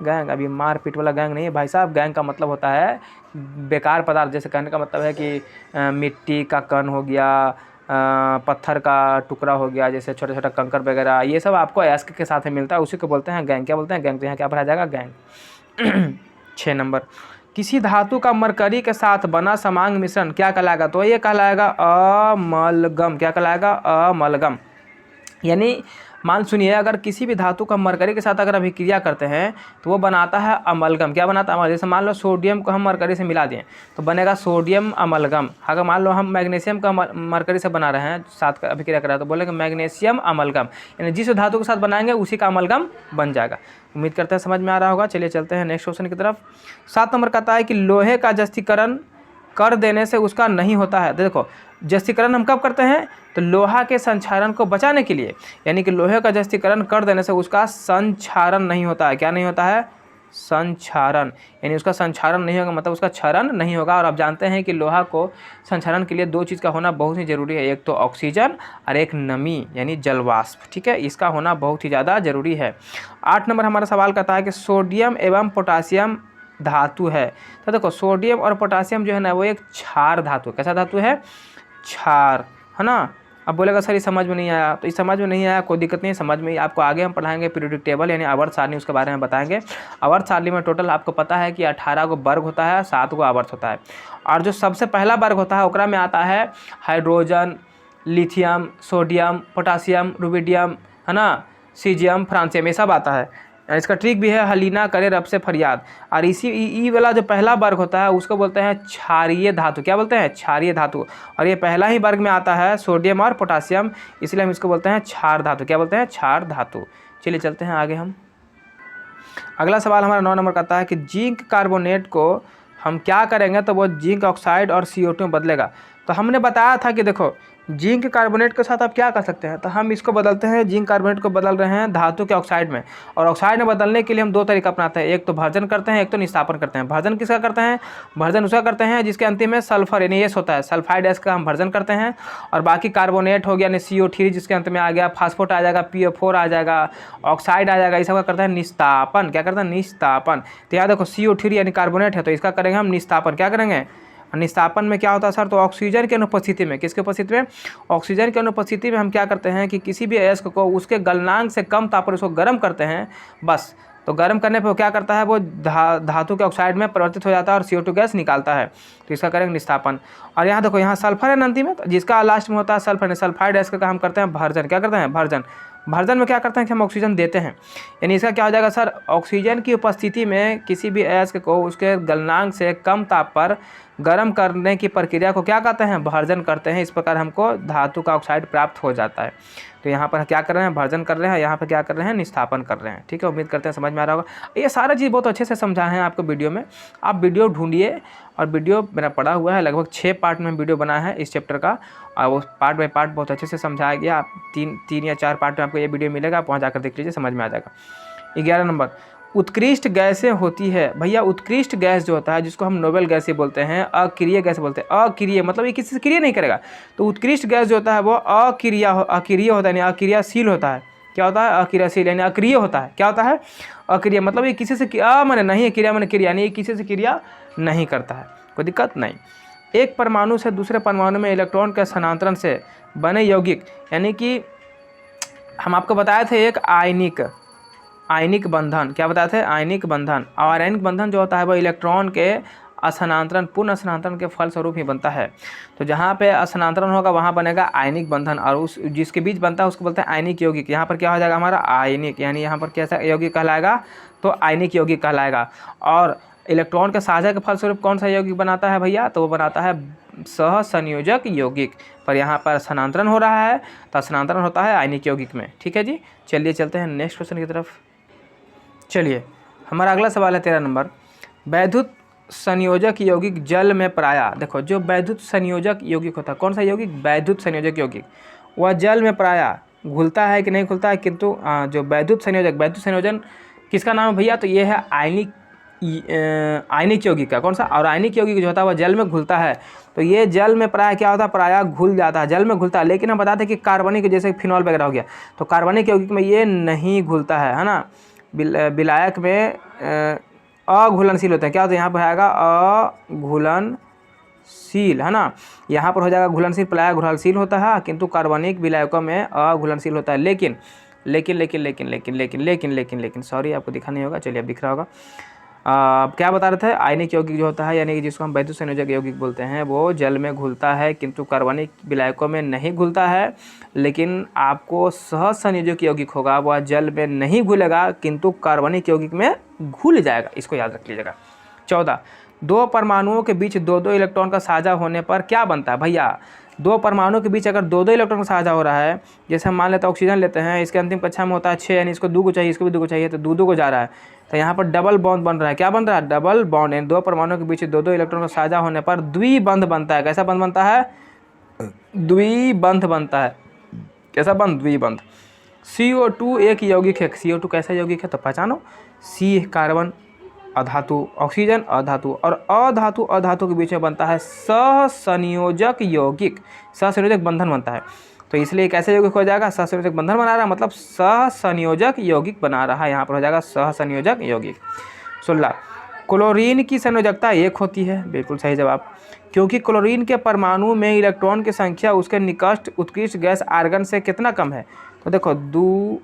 गैंग। अभी मारपीट वाला गैंग नहीं है भाई साहब, गैंग का मतलब होता है बेकार पदार्थ। जैसे कहने का मतलब है कि मिट्टी का कण हो गया, पत्थर का टुकड़ा हो गया, जैसे छोटा छोटा कंकर वगैरह, ये सब आपको अयस्क के साथ में मिलता है, उसी को बोलते हैं गैंग। क्या बोलते हैं, गैंग। तो यहाँ क्या भरा जाएगा, गैंग। 6 नंबर, किसी धातु का मरकरी के साथ बना समांग मिश्रण क्या कहलाएगा, तो ये कहलाएगा अमलगम। क्या कहलाएगा, अमलगम। यानी मान सुनिए, अगर किसी भी धातु का मरकरी के साथ अगर अभिक्रिया करते हैं तो वो बनाता है अमलगम। क्या बनाता है, अमलगम। जैसे मान लो सोडियम को हम मरकरी से मिला दें तो बनेगा सोडियम अमलगम। अगर मान लो हम मैग्नीशियम का मरकरी से बना रहे हैं, साथ अभिक्रिया कर रहे हैं, तो बोलेंगे मैग्नीशियम अमलगम। यानी जिस धातु के साथ बनाएंगे उसी का अमलगम बन जाएगा। उम्मीद करते हैं समझ में आ रहा होगा। चलिए चलते हैं नेक्स्ट क्वेश्चन की तरफ। 7 नंबर कहता है कि लोहे का जस्तीकरण कर देने से उसका नहीं होता है। देखो जस्तीकरण हम कब करते हैं, तो लोहा के संक्षारण को बचाने के लिए, यानी कि लोहे का जस्तीकरण कर देने से उसका संक्षारण नहीं होता है। क्या नहीं होता है, संक्षारण। यानी उसका संक्षारण नहीं होगा, मतलब उसका क्षरण नहीं होगा। और आप जानते हैं कि लोहा को संक्षारण के लिए 2 चीज़ का होना बहुत ही ज़रूरी है, एक तो ऑक्सीजन और एक नमी यानी जलवाष्प। ठीक है, इसका होना बहुत ही ज़्यादा ज़रूरी है। 8 नंबर हमारा सवाल कहता है कि सोडियम एवं पोटासियम धातु है। तो देखो सोडियम और पोटासियम जो है ना वो एक क्षार धातु। कैसा धातु है, क्षार, है ना। अब बोलेगा सर ये समझ में नहीं आया, तो इस समझ में नहीं आया कोई दिक्कत नहीं, समझ में आपको आगे हम पढ़ाएंगे पीरियोडिक टेबल यानी आवर्त सारणी, उसके बारे में बताएंगे। आवर्त सारणी में टोटल आपको पता है कि 18 गो वर्ग होता है, 7 गो आवर्त होता है। और जो सबसे पहला वर्ग होता है ओकरा में आता है hydrogen, lithium, sodium, potassium, rubidium, है ना, सीजियम, फ्रांसियम, ये सब आता है। इसका ट्रिक भी है, हलीना करे रब से फरियाद। और इसी ई वाला जो पहला वर्ग होता है उसको बोलते हैं क्षारीय धातु। क्या बोलते हैं, क्षारीय धातु। और ये पहला ही वर्ग में आता है सोडियम और पोटासियम, इसलिए हम इसको बोलते हैं क्षार धातु। क्या बोलते हैं, क्षार धातु। चलिए चलते हैं आगे हम। अगला सवाल हमारा 9 नंबर का आता है कि जिंक कार्बोनेट को हम क्या करेंगे तो वो जिंक ऑक्साइड और CO2 में बदलेगा। तो हमने बताया था कि देखो जिंक कार्बोनेट के साथ आप क्या कर सकते हैं, तो हम इसको बदलते हैं, जिंक कार्बोनेट को बदल रहे हैं धातु के ऑक्साइड में। और ऑक्साइड में बदलने के लिए हम 2 तरीका अपनाते हैं, एक तो भर्जन करते हैं, एक तो निस्तापन करते हैं। भर्जन किसका करते हैं, भर्जन उसका करते हैं जिसके अंतिम में सल्फर यानी एस होता है, सल्फाइड एस का हम भर्जन करते हैं। और बाकी कार्बोनेट हो गया यानी CO3 जिसके अंत में आ गया, फास्फोट आ जाएगा, PO4 आ जाएगा, ऑक्साइड आ जाएगा, इस सबका करते हैं निस्तापन। क्या करते हैं, निस्तापन। तो याद देखो CO3 यानी कार्बोनेट है तो इसका करेंगे हम निस्तापन। क्या करेंगे, निस्तापन में क्या होता है सर, तो ऑक्सीजन की अनुपस्थिति में, किसके उपस्थिति में, ऑक्सीजन की अनुपस्थिति में हम क्या करते हैं कि किसी भी अयस्क को उसके गलनांक से कम ताप पर उसको गर्म करते हैं बस। तो गर्म करने पर वो क्या करता है, वो धातु के ऑक्साइड में परिवर्तित हो जाता है और CO2 गैस निकालता है, तो इसका करेंगे निस्तापन। और यहाँ देखो यहाँ सल्फर है अंतिम में, तो जिसका लास्ट में होता है सल्फर, सल्फाइड अयस्क का हम करते हैं भर्जन। क्या करते हैं, भर्जन। भर्जन में क्या करते हैं कि हम ऑक्सीजन देते हैं, यानी इसका क्या हो जाएगा सर, ऑक्सीजन की उपस्थिति में किसी भी अयस्क को उसके गलनांक से कम ताप पर गर्म करने की प्रक्रिया को क्या कहते हैं, भर्जन करते हैं। इस प्रकार हमको धातु का ऑक्साइड प्राप्त हो जाता है। तो यहाँ पर क्या कर रहे हैं, भर्जन कर रहे हैं, यहाँ पर क्या कर रहे हैं, निस्तापन कर रहे हैं। ठीक है, उम्मीद करते हैं समझ में आ रहा होगा। ये सारा चीज़ बहुत अच्छे से समझाए हैं आपको वीडियो में, आप वीडियो ढूंढिए। और वीडियो मेरा पड़ा हुआ है, लगभग 6 पार्ट में वीडियो बनाया है इस चैप्टर का, और वो पार्ट बाय पार्ट बहुत अच्छे से समझाया गया। आप 3 या 4 पार्ट में आपको ये वीडियो मिलेगा, आप वहाँ जाकर देख लीजिए, समझ में आ जाएगा। 11 नंबर, उत्कृष्ट गैसें होती है। भैया उत्कृष्ट गैस जो होता है जिसको हम नोबेल गैस ही बोलते हैं, अक्रिय गैस बोलते हैं। अक्रिय मतलब ये किसी से क्रिया नहीं करेगा, तो उत्कृष्ट गैस जो होता है वो अक्रिय होता है, यानी अक्रियाशील होता है। क्या होता है, अक्रियाशील यानी अक्रिय होता है। क्या होता है, अक्रिय मतलब ये किसी से माने नहीं है, क्रिया माने क्रिया, यानी ये किसी से क्रिया नहीं करता है, कोई दिक्कत नहीं। एक परमाणु से दूसरे परमाणु में इलेक्ट्रॉन के स्थानांतरण से बने यौगिक, यानी कि हम आपको बताए थे एक आयनिक बंधन, क्या बताते हैं? आयनिक बंधन। और आयनिक बंधन जो होता है वो इलेक्ट्रॉन के स्थानांतरण, पूर्ण स्थानांतरण के फलस्वरूप ही बनता है। तो जहाँ पे स्थानांतरण होगा वहाँ बनेगा आयनिक बंधन, और उस जिसके बीच बनता है उसको बोलते हैं आयनिक यौगिक। यहाँ पर क्या हो जाएगा हमारा? आयनिक, यानी यहाँ पर कैसा यौगिक कहलाएगा? तो आयनिक यौगिक कहलाएगा। और इलेक्ट्रॉन के साझा के फलस्वरूप कौन सा यौगिक बनाता है भैया? तो वो बनाता है सहसंयोजक यौगिक। पर यहाँ पर स्थानांतरण हो रहा है तो स्थानांतरण होता है आयनिक यौगिक में। ठीक है जी, चलिए चलते हैं नेक्स्ट क्वेश्चन की तरफ। चलिए, हमारा अगला सवाल है 13 नंबर। वैद्युत संयोजक यौगिक जल में प्रायः, देखो जो वैद्युत संयोजक यौगिक होता है, कौन सा यौगिक? वैद्युत संयोजक यौगिक, वह जल में प्रायः घुलता है कि नहीं घुलता है, किंतु जो वैद्युत संयोजक, वैद्युत संयोजन किसका नाम है भैया? तो ये है आयनिक यौगिक का। कौन सा? और आयनिक यौगिक जो होता है वह जल में घुलता है। तो ये जल में प्रायः क्या होता है? प्रायः घुल जाता है, जल में घुलता है। लेकिन हम बताते हैं कि कार्बनिक, जैसे फिनॉल वगैरह हो गया, तो कार्बनिक यौगिक में ये नहीं घुलता है ना। विलायक में अघुलनशील होता है। क्या होता है? यहाँ पर आएगा अघुलनशील, है ना। यहाँ पर हो जाएगा घुलनशील, प्रायः घुलनशील होता है, किंतु कार्बनिक विलायकों में अघुलनशील होता है। लेकिन लेकिन लेकिन लेकिन लेकिन लेकिन लेकिन लेकिन लेकिन सॉरी, आपको दिखा नहीं होगा, चलिए अब दिख रहा होगा। क्या बता रहे थे? आयनिक यौगिक जो होता है, यानी कि जिसको हम वैद्युत संयोजक यौगिक बोलते हैं, वो जल में घुलता है किंतु कार्बनिक विलायकों में नहीं घुलता है। लेकिन आपको सहसंयोजक यौगिक होगा, वह जल में नहीं घुलेगा किंतु कार्बनिक यौगिक में घुल जाएगा। इसको याद रख लीजिएगा। 14, दो परमाणुओं के बीच दो दो इलेक्ट्रॉन का साझा होने पर क्या बनता है भैया? दो परमाणुओं के बीच अगर दो दो इलेक्ट्रॉन का साझा हो रहा है, जैसे हम मान लेते हैं ऑक्सीजन लेते हैं, इसके अंतिम कक्षा में होता है 6, यानी इसको 2 को चाहिए, इसको भी 2 को चाहिए, तो 2 को जा रहा है। तो यहाँ पर डबल बॉन्ड बन रहा है। क्या बन रहा है? डबल बॉन्ड, यानी दो परमाणुओं के बीच दो दो इलेक्ट्रॉन का साझा होने पर द्विबंध बनता है। कैसा बंध बनता है? द्विबंध बनता है। कैसा बंध? द्विबंध। CO2 एक यौगिक है। CO2 कैसा यौगिक है? तो पहचानो। C कार्बन अधातु, ऑक्सीजन अधातु, और अधातु अधातु के बीच में बनता है सहसंयोजक यौगिक, सहसंयोजक बंधन बनता है। तो इसलिए कैसे यौगिक हो जाएगा? सहसंयोजक बंधन बना रहा है, मतलब सहसंयोजक यौगिक बना रहा है। यहाँ पर हो जाएगा सहसंयोजक यौगिक। 16, क्लोरीन की संयोजकता 1 होती है। बिल्कुल सही जवाब, क्योंकि क्लोरीन के परमाणु में इलेक्ट्रॉन की संख्या उसके निकट उत्कृष्ट गैस आर्गन से कितना कम है? तो देखो 2,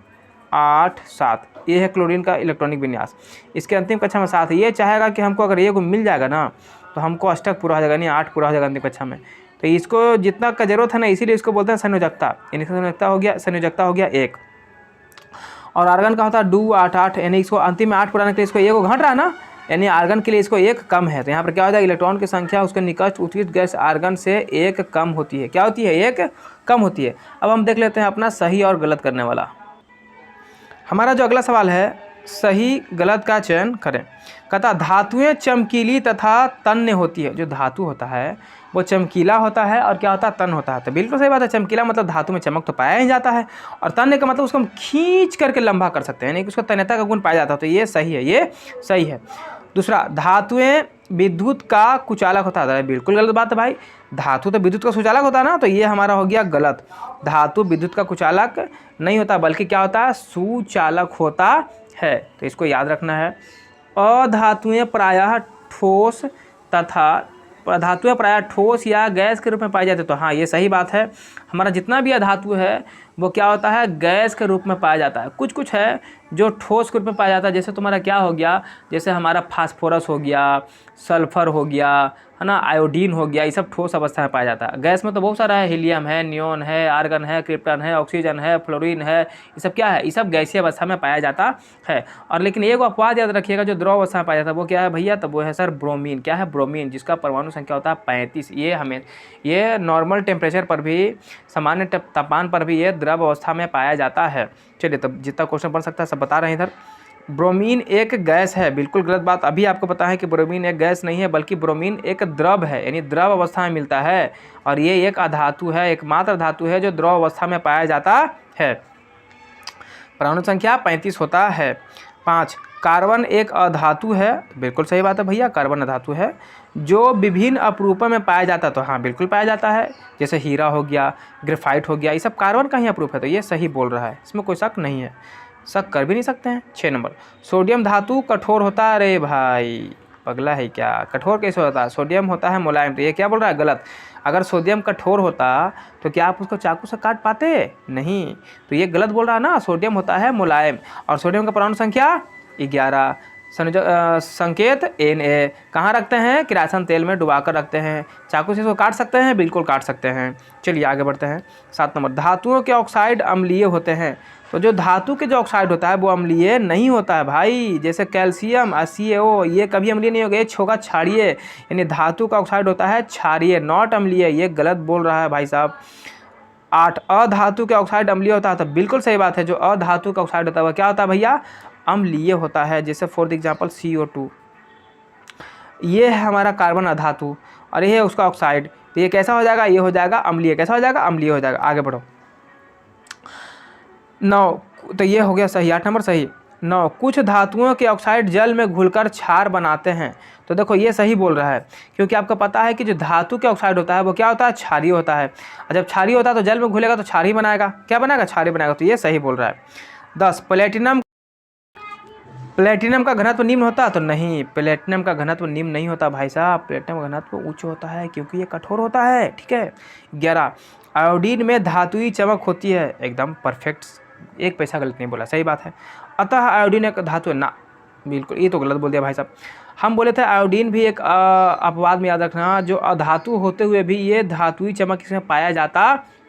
8, 7, ये है क्लोरीन का इलेक्ट्रॉनिक विन्यास। इसके अंतिम कक्षा में 7 है। ये चाहेगा कि हमको अगर ये को मिल जाएगा ना तो हमको अष्टक पूरा हो जाएगा, नहीं 8 पूरा हो जाएगा अंतिम कक्षा में। तो इसको जितना का जरूरत है ना, इसीलिए इसको बोलते हैं संयोजकता। यानी संयोजकता हो गया 1। और आर्गन का होता है 2, 8, 8, यानी इसको अंतिम में 8 पुराने के लिए इसको 1 को घट रहा है ना, यानी आर्गन के लिए इसको 1 कम है। तो यहाँ पर क्या हो जाएगा? इलेक्ट्रॉन की संख्या उसके निकट उत्कृष्ट गैस आर्गन से 1 कम होती है। क्या होती है? 1 कम होती है। अब हम देख लेते हैं अपना सही और गलत करने वाला। हमारा जो अगला सवाल है, सही गलत का चयन करें। कहता धातुएं चमकीली तथा तन्य होती है। जो धातु होता है वो चमकीला होता है और क्या होता है? तन्य होता है। तो बिल्कुल सही बात है। चमकीला मतलब धातु में चमक तो पाया ही जाता है, और तन्य का मतलब उसको हम खींच करके लंबा कर सकते हैं, यानी कि उसका तन्यता का गुण पाया जाता है। तो ये सही है, ये सही है। दूसरा, धातुएं विद्युत का कुचालक होता है। बिल्कुल गलत बात है भाई, धातु तो विद्युत का सुचालक होता है ना, तो ये हमारा हो गया गलत। धातु विद्युत का कुचालक नहीं होता, बल्कि क्या होता है? सुचालक होता है। तो इसको याद रखना है। अधातुएं प्रायः ठोस या गैस के रूप में पाई जाती है। तो हाँ, ये सही बात है। हमारा जितना भी अधातु है वो क्या होता है? गैस के रूप में पाया जाता है। कुछ कुछ है जो ठोस के रूप में पाया जाता है। जैसे तुम्हारा क्या हो गया? जैसे हमारा फास्फोरस हो गया, सल्फर हो गया, है ना, आयोडीन हो गया, ये सब ठोस अवस्था में पाया जाता है। गैस में तो बहुत सारा है, हीलियम है, नियोन है, आर्गन है, क्रिप्टन है, ऑक्सीजन है, फ्लोरीन है, ये सब क्या है? ये सब गैसीय अवस्था में पाया जाता है। और लेकिन एक अपवाद याद रखिएगा, जो द्रव अवस्था में पाया जाता है वो क्या है भैया? तो वो है सर ब्रोमीन। क्या है? ब्रोमीन, जिसका परमाणु संख्या होता है 35। ये नॉर्मल टेम्परेचर पर भी, सामान्य तापमान पर भी ये द्रव अवस्था में पाया जाता है। चलिए, तब जितना क्वेश्चन बन सकता है सब बता रहे हैं इधर। ब्रोमीन एक गैस है। बिल्कुल गलत बात। अभी आपको पता है कि ब्रोमीन एक गैस नहीं है, बल्कि ब्रोमीन एक द्रव है, यानी द्रव अवस्था में मिलता है। और ये एक अधातु है, एकमात्र धातु है जो द्रव अवस्था में पाया जाता है। परमाणु संख्या 35 होता है। 5, कार्बन एक अधातु है। बिल्कुल सही बात है भैया, कार्बन अधातु है जो विभिन्न अपरूपों में पाया जाता है। तो हाँ, बिल्कुल पाया जाता है। जैसे हीरा हो गया, ग्रेफाइट हो गया, ये सब कार्बन का ही अपरूप है। तो ये सही बोल रहा है, इसमें कोई शक नहीं है, शक कर भी नहीं सकते हैं। 6 नंबर, सोडियम धातु कठोर होता है। अरे भाई, पगला है क्या, कठोर कैसे होता है? सोडियम होता है मुलायम। तो ये क्या बोल रहा है? गलत। अगर सोडियम कठोर होता तो क्या आप उसको चाकू से काट पाते? नहीं। तो ये गलत बोल रहा है ना, सोडियम होता है मुलायम। और सोडियम का परमाणु संख्या 11। संकेत Na कहाँ रखते हैं? किरासन तेल में डुबाकर रखते हैं। चाकू से इसको काट सकते हैं? बिल्कुल काट सकते हैं। चलिए आगे बढ़ते हैं। 7 नंबर, धातुओं के ऑक्साइड अम्लीय होते हैं। तो जो धातु के जो ऑक्साइड होता है वो अम्लीय नहीं होता है भाई। जैसे कैल्शियम CaO ये कभी अम्लीय नहीं होगा, ये होगा क्षारीय। यानी धातु का ऑक्साइड होता है क्षारीय, नॉट अम्लीय। ये गलत बोल रहा है भाई साहब। 8, अधातु के ऑक्साइड अम्लीय होता है। तो बिल्कुल सही बात है, जो अधातु का ऑक्साइड होता है वह क्या होता है भैया? अम्लीय होता है। जैसे फॉर एग्जाम्पल CO2, ये है हमारा कार्बन अधातु और ये है उसका ऑक्साइड। तो ये कैसा हो जाएगा? ये हो जाएगा अम्लीय। कैसा हो जाएगा? अम्लीय हो जाएगा। आगे बढ़ो। 9, तो ये हो गया सही, 8 नंबर सही। 9, कुछ धातुओं के ऑक्साइड जल में घुलकर क्षार बनाते हैं। तो देखो ये सही बोल रहा है, क्योंकि आपको पता है कि जो धातु के ऑक्साइड होता है वो क्या होता है? क्षारीय होता है। और जब क्षारीय होता है तो जल में घुलेगा तो क्षार ही बनाएगा। क्या बनाएगा? क्षार ही बनाएगा। तो ये सही बोल रहा है। 10, प्लेटिनम का घनत्व निम्न होता है? तो नहीं, प्लेटिनम का घनत्व निम्न नहीं होता भाई साहब। प्लेटिनम का घनत्व उच्च होता है क्योंकि ये कठोर होता है। ठीक है। 11, आयोडीन में धातुई चमक होती है। एकदम परफेक्ट, एक पैसा गलत नहीं बोला, सही बात है। अतः आयोडीन एक धातु है ना, बिल्कुल ये तो गलत बोल दिया भाई साहब। हम बोले थे आयोडीन भी एक अपवाद में याद रखना, जो अधातु होते हुए भी ये धातुई चमक इसमें पाया जाता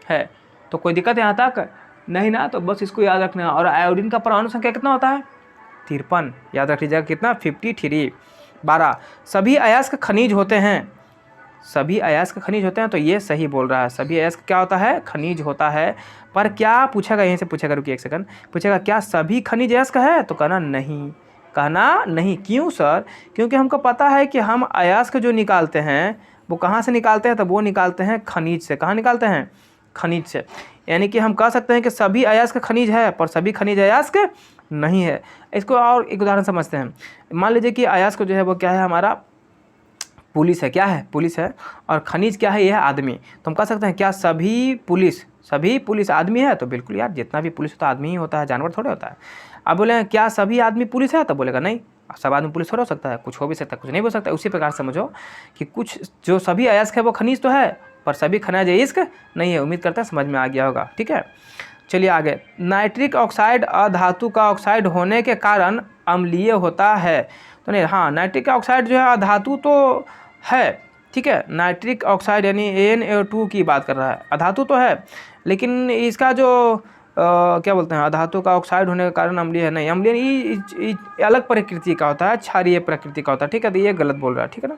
है। तो कोई दिक्कत यहाँ तक नहीं ना, तो बस इसको याद रखना। और आयोडीन का परमाणु संख्या कितना होता है? 53, याद रख लीजिएगा कितना? 53। 12, सभी अयस्क खनिज होते हैं। सभी अयस्क खनिज होते हैं। तो ये सही बोल रहा है, सभी अयस्क क्या होता है? खनिज होता है। पर क्या पूछेगा, यहीं से पूछेगा, रुकिए एक सेकंड, पूछेगा क्या सभी खनिज अयस्क है? तो कहना नहीं, कहना नहीं। क्यों सर? क्योंकि हमको पता है कि हम अयस्क जो निकालते हैं वो कहाँ से निकालते हैं? तो वो निकालते हैं खनिज से। कहाँ निकालते हैं? खनिज से। यानी कि हम कह सकते हैं कि सभी अयस्क खनिज है, पर सभी खनिज अयस्क नहीं है। इसको और एक उदाहरण समझते हैं। मान लीजिए कि अयस्क जो है वो क्या है? हमारा पुलिस है। क्या है? पुलिस है। और खनिज क्या है? यह है आदमी। तो हम कह सकते हैं क्या सभी पुलिस आदमी है? तो बिल्कुल यार, जितना भी पुलिस होता है आदमी ही होता है, जानवर थोड़े होता है। अब बोले क्या सभी आदमी पुलिस है? तो बोलेगा नहीं, सब आदमी पुलिस थोड़ा हो सकता है, कुछ हो भी सकता है, कुछ नहीं हो सकता। उसी प्रकार समझो कि कुछ जो सभी अयस्क है वो खनिज तो है, पर सभी खनिज अयस्क नहीं है। उम्मीद करते हैं समझ में आ गया होगा। ठीक है, चलिए आगे। नाइट्रिक ऑक्साइड अधातु का ऑक्साइड होने के कारण अम्लीय होता है। तो नहीं, हाँ, नाइट्रिक ऑक्साइड जो है अधातु तो है। ठीक है, नाइट्रिक ऑक्साइड यानी NaO2 की बात कर रहा है, अधातु तो है, लेकिन इसका जो क्या बोलते हैं, अधातु का ऑक्साइड होने के कारण अम्लीय है। नहीं, अम्लीय ये अलग प्रकृति का होता है, क्षारीय प्रकृति का होता है। ठीक है, तो ये गलत बोल रहा है। ठीक है ना।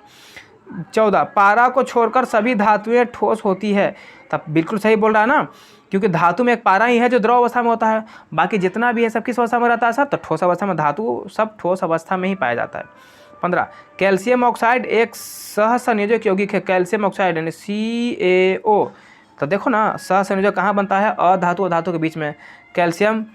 14, पारा को छोड़कर सभी धातुएं ठोस होती है। तब बिल्कुल सही बोल रहा है ना, क्योंकि धातु में एक पारा ही है जो द्रव अवस्था में होता है, बाकी जितना भी है सब किस अवस्था में रहता है सर? तो ठोस अवस्था में। धातु सब ठोस अवस्था में ही पाया जाता है। 15, कैल्शियम ऑक्साइड एक सहसंयोजक यौगिक है। कैल्शियम ऑक्साइड यानी CaO। तो देखो ना, सहसंयोजक कहाँ बनता है? अधातु और धातु के बीच में। कैल्शियम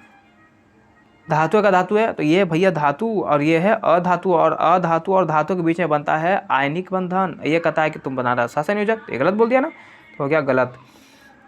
धातु का धातु है, तो ये भैया धातु और ये है अधातु, और अधातु और धातु के बीच में बनता है आयनिक बंधन। ये कहता है कि तुम बना रहा सहसंयोजक, ये गलत बोल दिया ना, तो हो गया गलत।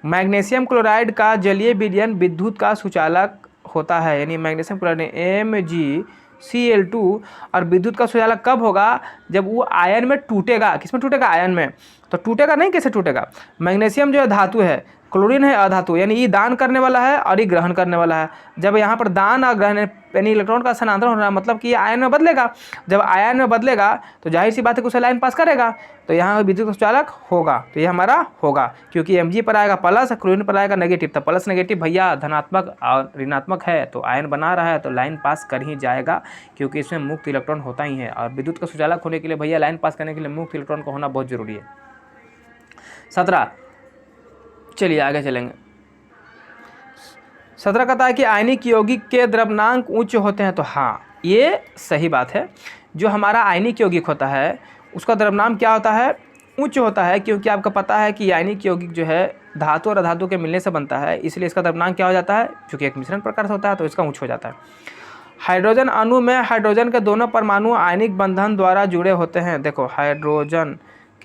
मैग्नीशियम क्लोराइड का जलीय विलयन विद्युत का सुचालक होता है। यानी मैग्नीशियम क्लोराइड MgCl2, और विद्युत का सुचालक कब होगा? जब वो आयन में टूटेगा। किसमें टूटेगा? आयन में। तो टूटेगा नहीं, कैसे टूटेगा? मैग्नीशियम जो है धातु है, क्लोरीन है अधातु, यानी ये दान करने वाला है और ये ग्रहण करने वाला है। जब यहाँ पर दान और ग्रहण यानी इलेक्ट्रॉन का स्थानांतरण हो रहा है, मतलब कि ये आयन में बदलेगा। जब आयन में बदलेगा तो जाहिर सी बात है कि उसे लाइन पास करेगा, तो यहाँ विद्युत सुचालक होगा। तो ये हमारा होगा, क्योंकि Mg पर आएगा प्लस, क्लोरीन पर आएगा नेगेटिव। तो प्लस नेगेटिव भैया धनात्मक और ऋणात्मक है, तो आयन बना रहा है तो लाइन पास कर ही जाएगा, क्योंकि इसमें मुक्त इलेक्ट्रॉन होता ही है। और विद्युत का सुचालक होने के लिए भैया लाइन पास करने के लिए मुक्त इलेक्ट्रॉन का होना बहुत जरूरी है। 17, चलिए आगे चलेंगे। 17 कहता है कि आयनिक यौगिक के द्रव्यनांक उच्च होते हैं। तो हाँ, ये सही बात है। जो हमारा आयनिक यौगिक होता है उसका द्रव्यनांक क्या होता है? उच्च होता है, क्योंकि आपको पता है कि आयनिक यौगिक जो है धातु और अधातु के मिलने से बनता है, इसलिए इसका द्रव्यनांक क्या हो जाता है? क्योंकि एक मिश्रण प्रकार से होता है तो इसका उच्च हो जाता है। हाइड्रोजन अणु में हाइड्रोजन के दोनों परमाणु आयनिक बंधन द्वारा जुड़े होते हैं। देखो, हाइड्रोजन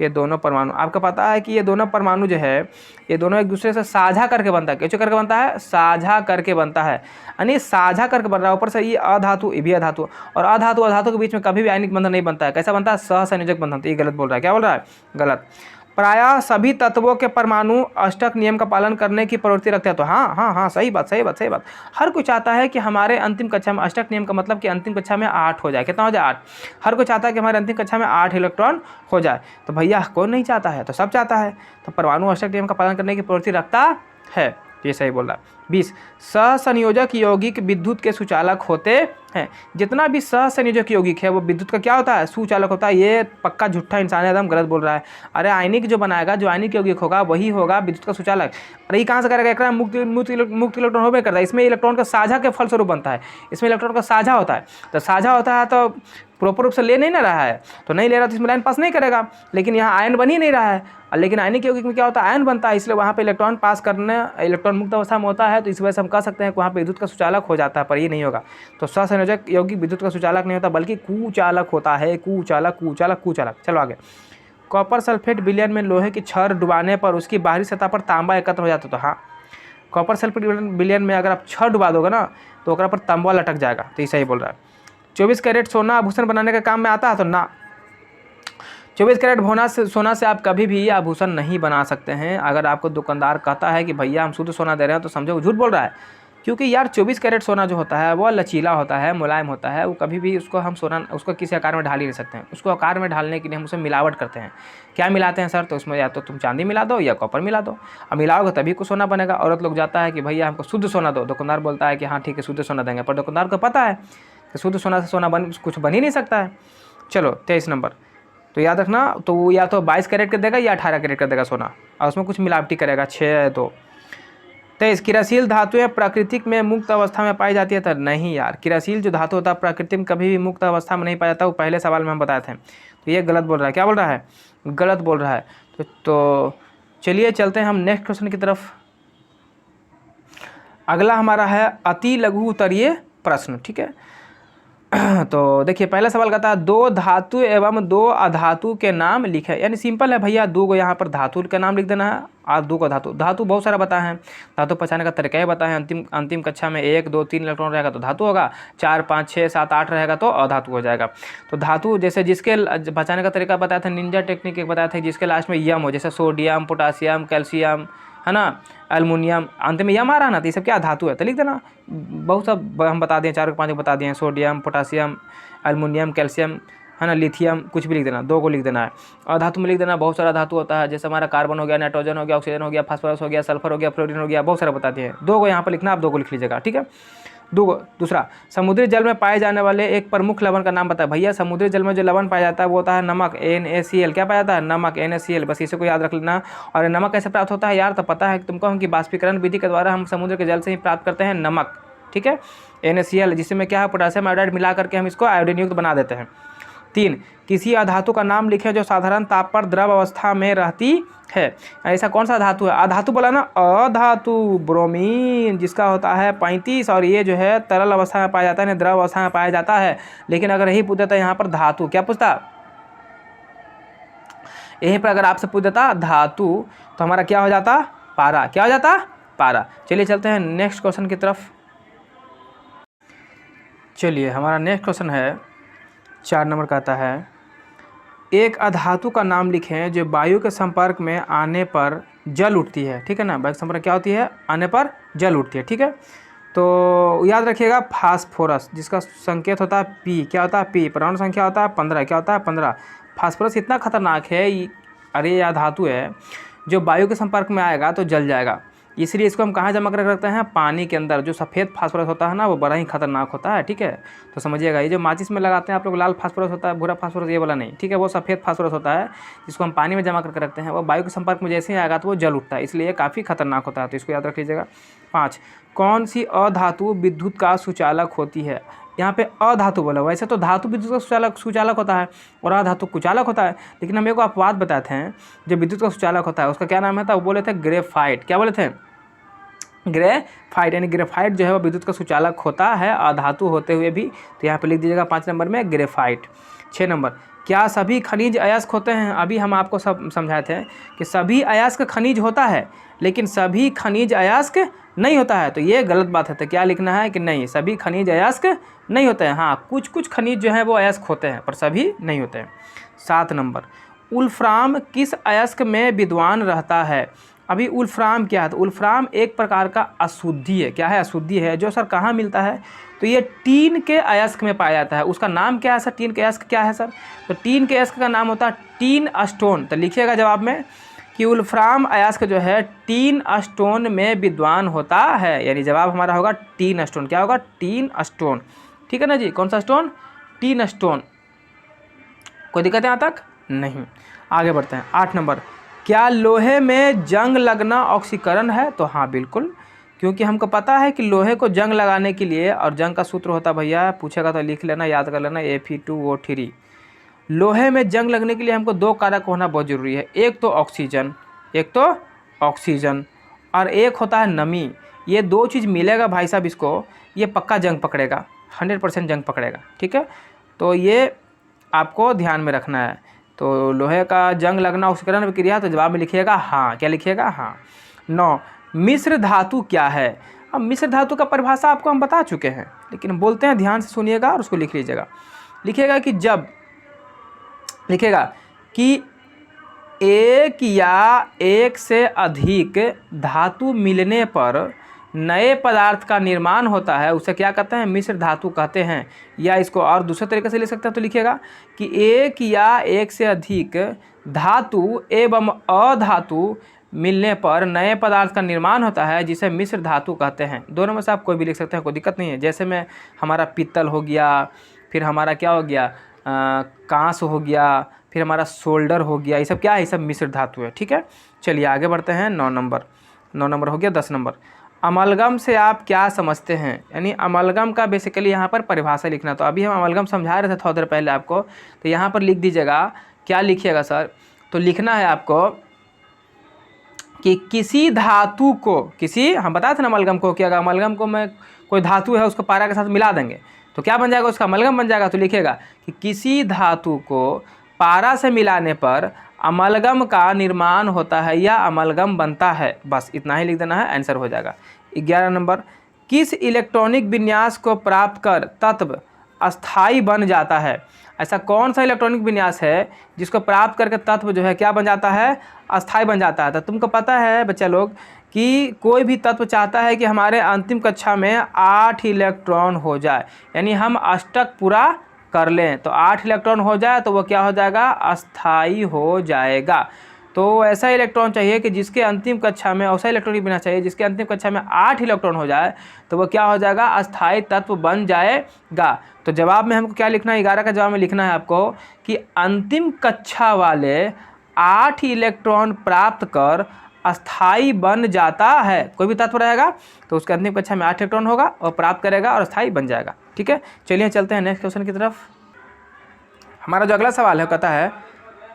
के दोनों परमाणु, आपको पता है कि ये दोनों परमाणु जो है ये दोनों एक दूसरे से साझा करके बनता है। कैसे करके बनता है? साझा करके बनता है, यानी साझा करके बन रहा है। ऊपर से ये अधातु, ये भी अधातु, और अधातु अधातु के बीच में कभी भी आयनिक बंधन नहीं बनता है। कैसा बनता है? सहसंयोजक बंधन। तो ये गलत बोल रहा है। क्या बोल रहा है? गलत। प्रायः सभी तत्वों के परमाणु अष्टक नियम का पालन करने की प्रवृत्ति रखते हैं। तो हाँ हाँ हाँ, सही बात सही बात सही बात। हर कोई चाहता है कि हमारे अंतिम कक्षा में, अष्टक नियम का मतलब कि अंतिम कक्षा में 8 हो जाए। कितना हो जाए? 8। हर कोई चाहता है कि हमारे अंतिम कक्षा में 8 इलेक्ट्रॉन हो जाए। तो भैया कौन नहीं चाहता है? तो सब चाहता है। तो परमाणु अष्टक नियम का पालन करने की प्रवृत्ति रखता है, ये सही बोल रहा है। 20 सहसंयोजक यौगिक विद्युत के सुचालक होते हैं। जितना भी सहसंयोजक यौगिक है वो विद्युत का क्या होता है? सुचालक होता है। ये पक्का झूठा इंसान है, एकदम गलत बोल रहा है। अरे आयनिक जो बनाएगा, जो आयनिक यौगिक होगा वही होगा विद्युत का सुचालक। अरे ये कहाँ से करेगा? एक मुक्त इलेक्ट्रॉन होबे करता है। इसमें इलेक्ट्रॉन का साझा के फलस्वरूप बनता है। इसमें इलेक्ट्रॉन का साझा होता है। तो साझा होता है तो प्रॉपर रूप से ले नहीं ना रहा है, तो नहीं ले रहा तो इसमें लाइन पास नहीं करेगा। लेकिन यहाँ आयन बन ही नहीं रहा है। लेकिन आयनिक यौगिक में क्या होता है? आयन बनता है, इसलिए वहाँ पे इलेक्ट्रॉन पास करने, इलेक्ट्रॉन मुक्त अवस्था में होता है। तो इस वजह से हम कह सकते हैं कि वहाँ पे विद्युत का सुचालक हो जाता है, पर ये नहीं होगा। तो सहसंयोजक यौगिक विद्युत का सुचालक नहीं होता, बल्कि कुचालक होता है। कुचालक कुचालक कुचालक। चलो आगे। कॉपर सल्फेट विलयन में लोहे की छड़ डुबाने पर उसकी बाहरी सतह पर तांबा एकत्र हो जाता है। तो हाँ, कॉपर सल्फेट विलयन में अगर आप छड़ डुबा दोगे ना तो ओकरा पर तांबा लटक जाएगा। तो ये सही बोल रहा है। 24 कैरेट सोना आभूषण बनाने का काम में आता है? तो ना, 24 कैरेट सोना से आप कभी भी आभूषण नहीं बना सकते हैं। अगर आपको दुकानदार कहता है कि भैया हम शुद्ध सोना दे रहे हैं, तो समझो वो झूठ बोल रहा है। क्योंकि यार 24 कैरेट सोना जो होता है वो लचीला होता है, मुलायम होता है। वो कभी भी उसको हम सोना उसको किसी आकार में ढाल ही नहीं सकते हैं। उसको आकार में ढालने के लिए हम उसमें मिलावट करते हैं। क्या मिलाते हैं सर? तो उसमें या तो तुम चांदी मिला दो या कॉपर मिला दो। अब मिलाओगे तभी कुछ सोना बनेगा। औरत लोग जाता है कि भैया हमको शुद्ध सोना दो, दुकानदार बोलता है कि हाँ ठीक है शुद्ध सोना देंगे, पर दुकानदार को पता है कि शुद्ध सोना से सोना कुछ बन ही नहीं सकता है। चलो 23 नंबर, तो याद रखना, तो वो या तो 22 कैरेट का देगा या 18 कैरेट का देगा सोना, और उसमें कुछ मिलावटी करेगा। 6 2 23 क्रियाशील धातुएं प्राकृतिक में मुक्त अवस्था में पाई जाती है? तो नहीं यार, क्रियाशील जो धातु होता है प्रकृति में कभी भी मुक्त अवस्था में नहीं पाया जाता। वो पहले सवाल में हम बताए थे। तो ये गलत बोल रहा है। क्या बोल रहा है? गलत बोल रहा है। तो चलिए चलते हैं हम नेक्स्ट क्वेश्चन की तरफ। अगला हमारा है अति लघु उत्तरीय प्रश्न। ठीक है, तो देखिए पहला सवाल कहता है 2 धातु एवं 2 अधातु के नाम लिखे। यानी सिंपल है भैया, 2 को यहाँ पर धातु का नाम लिख देना है और 2 को धातु। धातु बहुत सारा बताए हैं, धातु पहचाने का तरीका ही बताए हैं। अंतिम कक्षा में 1 2 3 इलेक्ट्रॉन रहेगा तो धातु होगा, 4 5 6 7 8 रहेगा तो अधातु हो जाएगा। तो धातु जैसे जिसके पहचाने का तरीका बताया था, निंजा टेक्निक एक बताया था, जिसके लास्ट में यम हो, जैसे सोडियम, पोटासियम, कैल्शियम, है ना, एल्युमिनियम, अंत में यम आ रहा ना, तो ये सब क्या धातु है। तो लिख देना, बहुत सब हम बता दिए, 4 5 बता दिए, सोडियम, पोटासियम, एल्युमिनियम, कैल्शियम, है ना, लिथियम, कुछ भी लिख देना। 2 को लिख देना है। और धातु में लिख देना बहुत सारा धातु होता है, जैसे हमारा कार्बन हो गया, नाइट्रोजन हो गया, ऑक्सीजन हो गया, फास्फोरस हो गया, सल्फर हो गया, फ्लोरीन हो गया, बहुत सारा बता दिए। 2 को यहाँ पर लिखना, आप 2 को लिख लीजिएगा। ठीक है। दूसरा, समुद्री जल में पाए जाने वाले एक प्रमुख लवण का नाम बताए। भैया समुद्री जल में जो लवण पाया जाता है वो होता है नमक, NaCl। क्या पाया जाता है? नमक, NaCl। बस इसे को याद रख लेना। और नमक कैसे प्राप्त होता है यार? तो पता है तुमको हम कि बाष्पीकरण विधि के द्वारा हम समुद्र के जल से ही प्राप्त करते हैं नमक। ठीक है, NaCl, जिसमें क्या है पोटेशियम आयोडाइड मिला करके हम इसको आयोडीन युक्त बना देते हैं। 3, किसी अधातु का नाम लिखें जो साधारण ताप पर द्रव अवस्था में रहती है। ऐसा कौन सा धातु है? अधातु बोला ना, अधातु ब्रोमीन, जिसका होता है 35, और ये जो है तरल अवस्था में पाया जाता है, द्रव अवस्था में पाया जाता है। लेकिन अगर यही पूछ देता यहाँ पर धातु, क्या पूछता? यहीं पर अगर आपसे पूछ देता धातु तो हमारा क्या हो जाता? पारा। क्या हो जाता? पारा। चलिए चलते हैं नेक्स्ट क्वेश्चन की तरफ। चलिए हमारा नेक्स्ट क्वेश्चन है 4 नंबर का आता है, एक अधातु का नाम लिखें जो वायु के संपर्क में आने पर जल उठती है। ठीक है ना, वायु के संपर्क क्या होती है? आने पर जल उठती है। ठीक है, तो याद रखिएगा फास्फोरस, जिसका संकेत होता है P। क्या होता है? P। परमाणु संख्या होता है 15। क्या होता है? 15। फास्फोरस इतना खतरनाक है, अरे यह धातु है जो वायु के संपर्क में आएगा तो जल जाएगा। इसलिए इसको हम कहाँ जमा कर रखते हैं? पानी के अंदर। जो सफ़ेद फास्फोरस होता है ना वो बड़ा ही खतरनाक होता है। ठीक है, तो समझिएगा, ये जो माचिस में लगाते हैं आप लोग लाल फास्फोरस होता है, भूरा फास्फोरस, ये वाला नहीं। ठीक है, वो सफ़ेद फास्फोरस होता है जिसको हम पानी में जमा करके रखते हैं। वो वायु के संपर्क में जैसे ही आएगा तो वो जल उठता है, इसलिए काफ़ी खतरनाक होता है, तो इसको याद रख लीजिएगा। 5, कौन सी अधातु विद्युत का सुचालक होती है? यहाँ पे अधातु बोला, वैसे तो धातु विद्युत का सुचालक होता है और अधातु कुचालक होता है, लेकिन हम एक अपवाद बताए थे, जो विद्युत का सुचालक होता है उसका क्या नाम है था? वो बोले थे ग्रेफाइट। क्या बोले थे? ग्रेफाइट। यानी ग्रेफाइट जो है वो विद्युत का सुचालक होता है अधातु होते हुए भी। तो यहाँ पे लिख दीजिएगा 5 नंबर में ग्रेफाइट। 6 नंबर, क्या सभी खनिज अयस्क होते हैं? अभी हम आपको सब समझाए थे कि सभी अयस्क खनिज होता है, लेकिन सभी खनिज अयस्क नहीं होता है। तो ये गलत बात है। तो क्या लिखना है कि नहीं, सभी खनिज अयस्क नहीं होते हैं। हाँ, कुछ कुछ खनिज जो है वो अयस्क होते हैं, पर सभी नहीं होते हैं। 7 नंबर, वुल्फ्राम किस अयस्क में विद्वान रहता है? अभी वुल्फ्राम क्या है? तो वुल्फ्राम एक प्रकार का अशुद्धि है। क्या है? अशुद्धि है। जो सर कहाँ मिलता है? तो ये टीन के अयस्क में पाया जाता है। उसका नाम क्या है सर? टीन के अयस्क क्या है सर? तो टीन के अयस्क का नाम होता है टीन स्टोन। तो लिखिएगा जवाब में कि वुल्फ्राम अयस्क जो है टीन स्टोन में विद्वान होता है। यानी जवाब हमारा होगा टीन स्टोन। क्या होगा? Tin stone. ठीक है ना जी? कौन सा स्टोन? Tin stone. कोई दिक्कत है यहाँ तक? नहीं। आगे बढ़ते हैं। 8 नंबर, क्या लोहे में जंग लगना ऑक्सीकरण है? तो हाँ बिल्कुल, क्योंकि हमको पता है कि लोहे को जंग लगाने के लिए, और जंग का सूत्र होता है भैया, पूछेगा तो लिख लेना, याद कर लेना, Fe2O3। लोहे में जंग लगने के लिए हमको 2 कारक होना बहुत ज़रूरी है। एक तो ऑक्सीजन और एक होता है नमी। ये 2 चीज़ मिलेगा भाई साहब इसको, ये पक्का जंग पकड़ेगा, 100% जंग पकड़ेगा। ठीक है, तो ये आपको ध्यान में रखना है। तो लोहे का जंग लगना ऑक्सीकरण प्रक्रिया, तो जवाब में लिखिएगा हाँ। क्या लिखिएगा? हाँ। 9, मिश्र धातु क्या है? अब मिश्र धातु का परिभाषा आपको हम बता चुके हैं, लेकिन बोलते हैं, ध्यान से सुनिएगा और उसको लिख लीजिएगा। लिखिएगा कि जब, लिखिएगा कि एक या एक से अधिक धातु मिलने पर नए पदार्थ का निर्माण होता है, उसे क्या कहते हैं? मिश्र धातु कहते हैं। या इसको और दूसरे तरीके से लिख सकते हैं, तो लिखिएगा कि एक या एक से अधिक धातु एवं अधातु मिलने पर नए पदार्थ का निर्माण होता है, जिसे मिश्र धातु कहते हैं। दोनों में से आप कोई भी लिख सकते हैं, कोई दिक्कत नहीं है। जैसे में हमारा पित्तल हो गया, फिर हमारा क्या हो गया, कांस हो गया, फिर हमारा सोल्डर हो गया, ये सब क्या है? ये सब मिश्र धातु है। ठीक है, चलिए आगे बढ़ते हैं। 9 नंबर हो गया। 10 नंबर, अमलगम से आप क्या समझते हैं? यानी अमलगम का बेसिकली यहाँ पर परिभाषा लिखना। तो अभी हम अमलगम समझा रहे थे थोड़ी देर पहले आपको, तो यहाँ पर लिख दीजिएगा। क्या लिखिएगा सर? तो लिखना है आपको कि किसी धातु को, किसी, हम बताए थे ना अमलगम को, कि अगर अमलगम को में कोई धातु है उसको पारा के साथ मिला देंगे तो क्या बन जाएगा? उसका अमलगम बन जाएगा। तो लिखिएगा कि किसी धातु को पारा से मिलाने पर अमलगम का निर्माण होता है या अमलगम बनता है। बस इतना ही लिख देना है, आंसर हो जाएगा। 11 नंबर, किस इलेक्ट्रॉनिक विन्यास को प्राप्त कर तत्व अस्थाई बन जाता है? ऐसा कौन सा इलेक्ट्रॉनिक विन्यास है जिसको प्राप्त करके तत्व जो है क्या बन जाता है? अस्थाई बन जाता है। तो तुमको पता है बच्चा लोग कि कोई भी तत्व चाहता है कि हमारे अंतिम कक्षा में 8 इलेक्ट्रॉन हो जाए, यानी हम अष्टक पूरा कर लें, तो 8 इलेक्ट्रॉन हो जाए तो वो क्या हो जाएगा? अस्थाई हो जाएगा। तो ऐसा इलेक्ट्रॉन चाहिए कि जिसके अंतिम कक्षा में, ऐसा इलेक्ट्रॉनिक बिना चाहिए जिसके अंतिम कक्षा में 8 इलेक्ट्रॉन हो जाए, तो वो क्या हो जाएगा? अस्थाई तत्व बन जाएगा। तो जवाब में हमको क्या लिखना है? 11 का जवाब में लिखना है आपको कि अंतिम कक्षा वाले 8 इलेक्ट्रॉन प्राप्त कर अस्थाई बन जाता है। कोई भी तत्व रहेगा तो उसके अंतिम कक्षा में 8 इलेक्ट्रॉन होगा और प्राप्त करेगा और अस्थाई बन जाएगा। ठीक है, चलिए चलते हैं नेक्स्ट क्वेश्चन की तरफ। हमारा जो अगला सवाल है कहता है,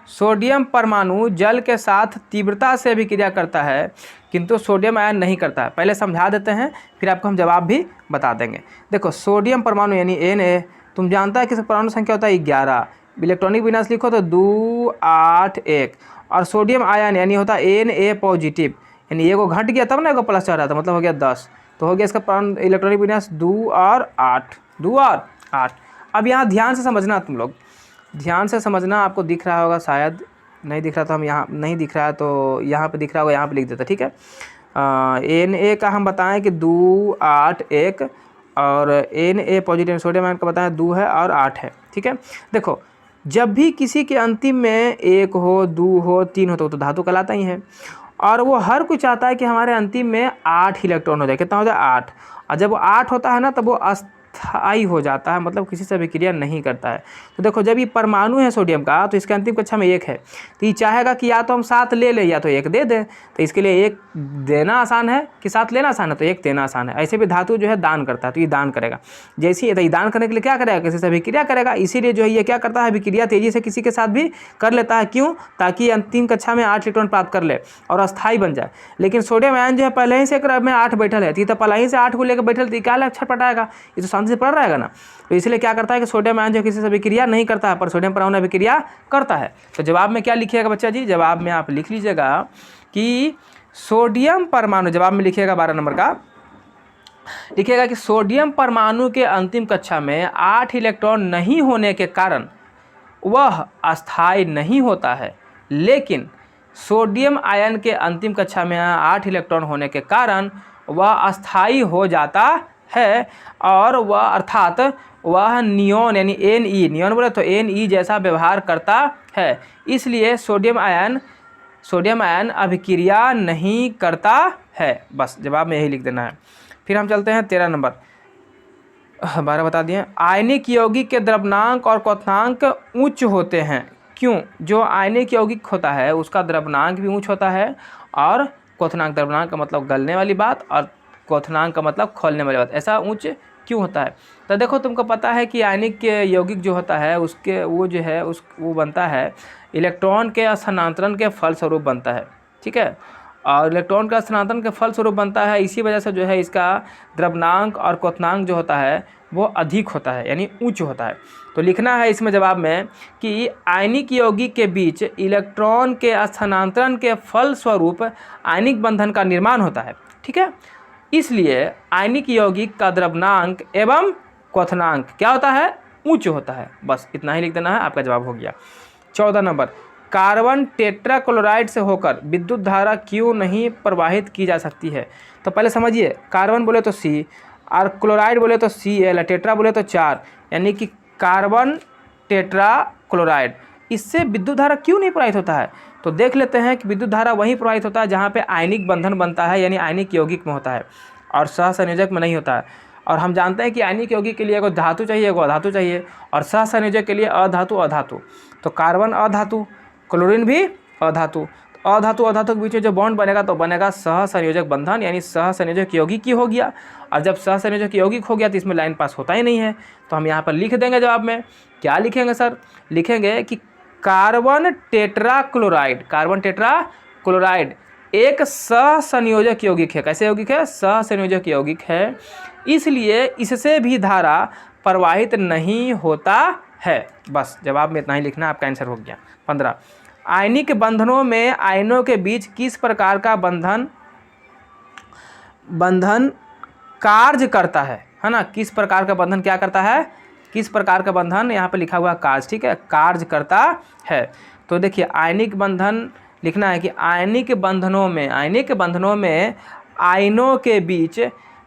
सोडियम परमाणु जल के साथ तीव्रता से अभिक्रिया करता है किंतु सोडियम आयन नहीं करता है। पहले समझा देते हैं, फिर आपको हम जवाब भी बता देंगे। देखो, सोडियम परमाणु यानी Na, तुम जानता है कि परमाणु संख्या होता है 11, इलेक्ट्रॉनिक विन्यास लिखो तो 2 8 1, और सोडियम आयन यानी होता है Na पॉजिटिव, यानी एगो घट गया तब ना एगो प्लस चढ़ रहा था, मतलब हो गया 10, तो हो गया इसका इलेक्ट्रॉनिक विन्यास 2 और 8। अब यहाँ ध्यान से समझना, तुम लोग ध्यान से समझना। आपको दिख रहा होगा, शायद नहीं दिख रहा, तो हम यहाँ नहीं दिख रहा है तो यहाँ पे दिख रहा होगा, यहाँ पे लिख देता। ठीक है, Na का हम बताएं कि 2 8 1, और Na पॉजिटिव सोडियम आयन का बताएं 2 है और 8 है। ठीक है, देखो जब भी किसी के अंतिम में 1 हो, 2 हो, 3 हो तो धातु कहलाता ही है, और वो हर कोई चाहता है कि हमारे अंतिम में 8 इलेक्ट्रॉन हो जाए। कितना हो जाए? 8। और जब वो 8 होता है ना तब वो अस्थाई हो जाता है, मतलब किसी से अभिक्रिया नहीं करता है। तो देखो, जब ये परमाणु है सोडियम का, तो इसके अंतिम कक्षा में 1 है, तो ये चाहेगा कि या तो हम 7 ले लें या तो 1 दे दें। तो इसके लिए 1 देना आसान है कि 7 लेना आसान है, तो 1 देना आसान है। ऐसे भी धातु जो है दान करता है, तो ये दान करेगा। जैसे ये दान करने के लिए क्या करेगा? किसी से अभिक्रिया करेगा। इसीलिए जो है ये क्या करता है? अभिक्रिया तेजी से किसी के साथ भी कर लेता है। क्यों? ताकि अंतिम कक्षा में 8 इलेक्ट्रॉन प्राप्त कर ले और अस्थाई बन जाए। लेकिन सोडियम आयन जो है पहले ही से क्रम में 8 बैठल है, तो पहले ही से 8 को लेकर बैठल, तो क्या छटपटाएगा? ये तो शांति से पढ़ रहेगा ना। तो इसलिए क्या करता है कि सोडियम आयन जो किसी से अभिक्रिया नहीं करता है पर सोडियम परमाणु अभिक्रिया करता है। तो जवाब में क्या लिखिएगा बच्चा जी, जवाब में आप लिख लीजिएगा कि सोडियम परमाणु, जवाब में लिखिएगा 12 नंबर का लिखिएगा कि सोडियम परमाणु के अंतिम कक्षा में 8 इलेक्ट्रॉन नहीं होने के कारण वह अस्थायी नहीं होता है, लेकिन सोडियम आयन के अंतिम कक्षा में 8 इलेक्ट्रॉन होने के कारण वह अस्थायी हो जाता है और वह अर्थात वह नियोन यानी नियोन बोले तो Ne जैसा व्यवहार करता है, इसलिए सोडियम आयन अभिक्रिया नहीं करता है। बस जवाब में यही लिख देना है। फिर हम चलते हैं 13 नंबर, 12 बता दिए। आयनिक यौगिक के द्रव्यनांक और क्वथनांक उच्च होते हैं, क्यों? जो आयनिक यौगिक होता है उसका द्रव्यनांक भी उच्च होता है और क्वथनांक, द्रव्यनांक का मतलब गलने वाली बात और क्वथनांक का मतलब खोलने वाली बात, ऐसा उच्च क्यों होता है? तो देखो तुमको पता है कि आयनिक यौगिक जो होता है उसके वो जो है वो बनता है इलेक्ट्रॉन के स्थानांतरण के फलस्वरूप बनता है, ठीक है। और इलेक्ट्रॉन का स्थानांतरण के फलस्वरूप बनता है, इसी वजह से जो है इसका द्रव्यनांक और क्वथनांक जो होता है वो अधिक होता है यानी उच्च होता है। तो लिखना है इसमें जवाब में कि आयनिक यौगिक के बीच इलेक्ट्रॉन के स्थानांतरण के फलस्वरूप आयनिक बंधन का निर्माण होता है, ठीक है। इसलिए आयनिक यौगिक का द्रव्यनांक एवं क्वथनांक क्या होता है? उच्च होता है। बस इतना ही लिख देना है, आपका जवाब हो गया। 14 नंबर, कार्बन टेट्राक्लोराइड से होकर विद्युत धारा क्यों नहीं प्रवाहित की जा सकती है? तो पहले समझिए, कार्बन बोले तो C और क्लोराइड बोले तो Cl, टेट्रा बोले तो 4, यानी कि कार्बन टेट्राक्लोराइड, इससे विद्युत धारा क्यों नहीं प्रवाहित होता है? तो देख लेते हैं कि विद्युत धारा वहीं प्रवाहित होता है जहाँ पे आयनिक बंधन बनता है यानी आयनिक यौगिक में होता है और सहसंयोजक में नहीं होता है। और हम जानते हैं कि आयनिक यौगिक के लिए एगो धातु चाहिए, एगो अधातु चाहिए, और सहसंयोजक के लिए अधातु। तो कार्बन अधातु, क्लोरीन भी अधातु। अधातु के बीच में जो बॉन्ड बनेगा तो बनेगा सहसंयोजक बंधन यानी सहसंयोजक यौगिक ही हो गया। और जब सहसंयोजक यौगिक हो गया तो इसमें लाइन पास होता ही नहीं है। तो हम यहाँ पर लिख देंगे जवाब में, क्या लिखेंगे सर? लिखेंगे कि कार्बन टेट्राक्लोराइड एक सहसंयोजक यौगिक है। कैसे यौगिक है? सहसंयोजक यौगिक है, इसलिए इससे भी धारा प्रवाहित नहीं होता है। बस जवाब में इतना ही लिखना, आपका आंसर हो गया। 15, आयनिक बंधनों में आयनों के बीच किस प्रकार का बंधन कार्य करता है ना? किस प्रकार का बंधन क्या करता है? किस प्रकार का बंधन, यहाँ पे लिखा हुआ कार्य, ठीक है, कार्य करता है। तो देखिए आयनिक बंधन लिखना है कि आयनिक बंधनों में आयनों के बीच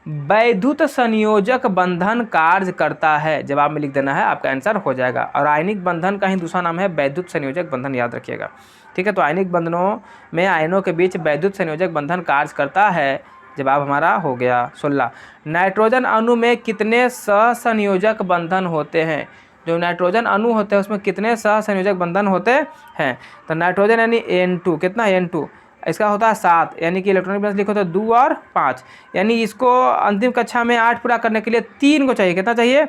वैद्युत संयोजक बंधन कार्य करता है। जवाब में लिख देना है, आपका आंसर हो जाएगा। और आयनिक बंधन का ही दूसरा नाम है वैद्युत संयोजक बंधन, याद रखिएगा, ठीक है। तो आयनिक बंधनों में आयनों के बीच वैद्युत संयोजक बंधन कार्य करता है। जवाब हमारा हो गया 16। नाइट्रोजन अणु में कितने सहसंयोजक बंधन होते हैं? जो नाइट्रोजन अणु होते हैं उसमें कितने सहसंयोजक बंधन होते हैं? तो नाइट्रोजन यानी N2, कितना N2, इसका होता है 7, यानी कि इलेक्ट्रॉनिक बैलेंस लिखो तो 2 और 5, यानी इसको अंतिम कक्षा में 8 पूरा करने के लिए 3 को चाहिए। कितना चाहिए?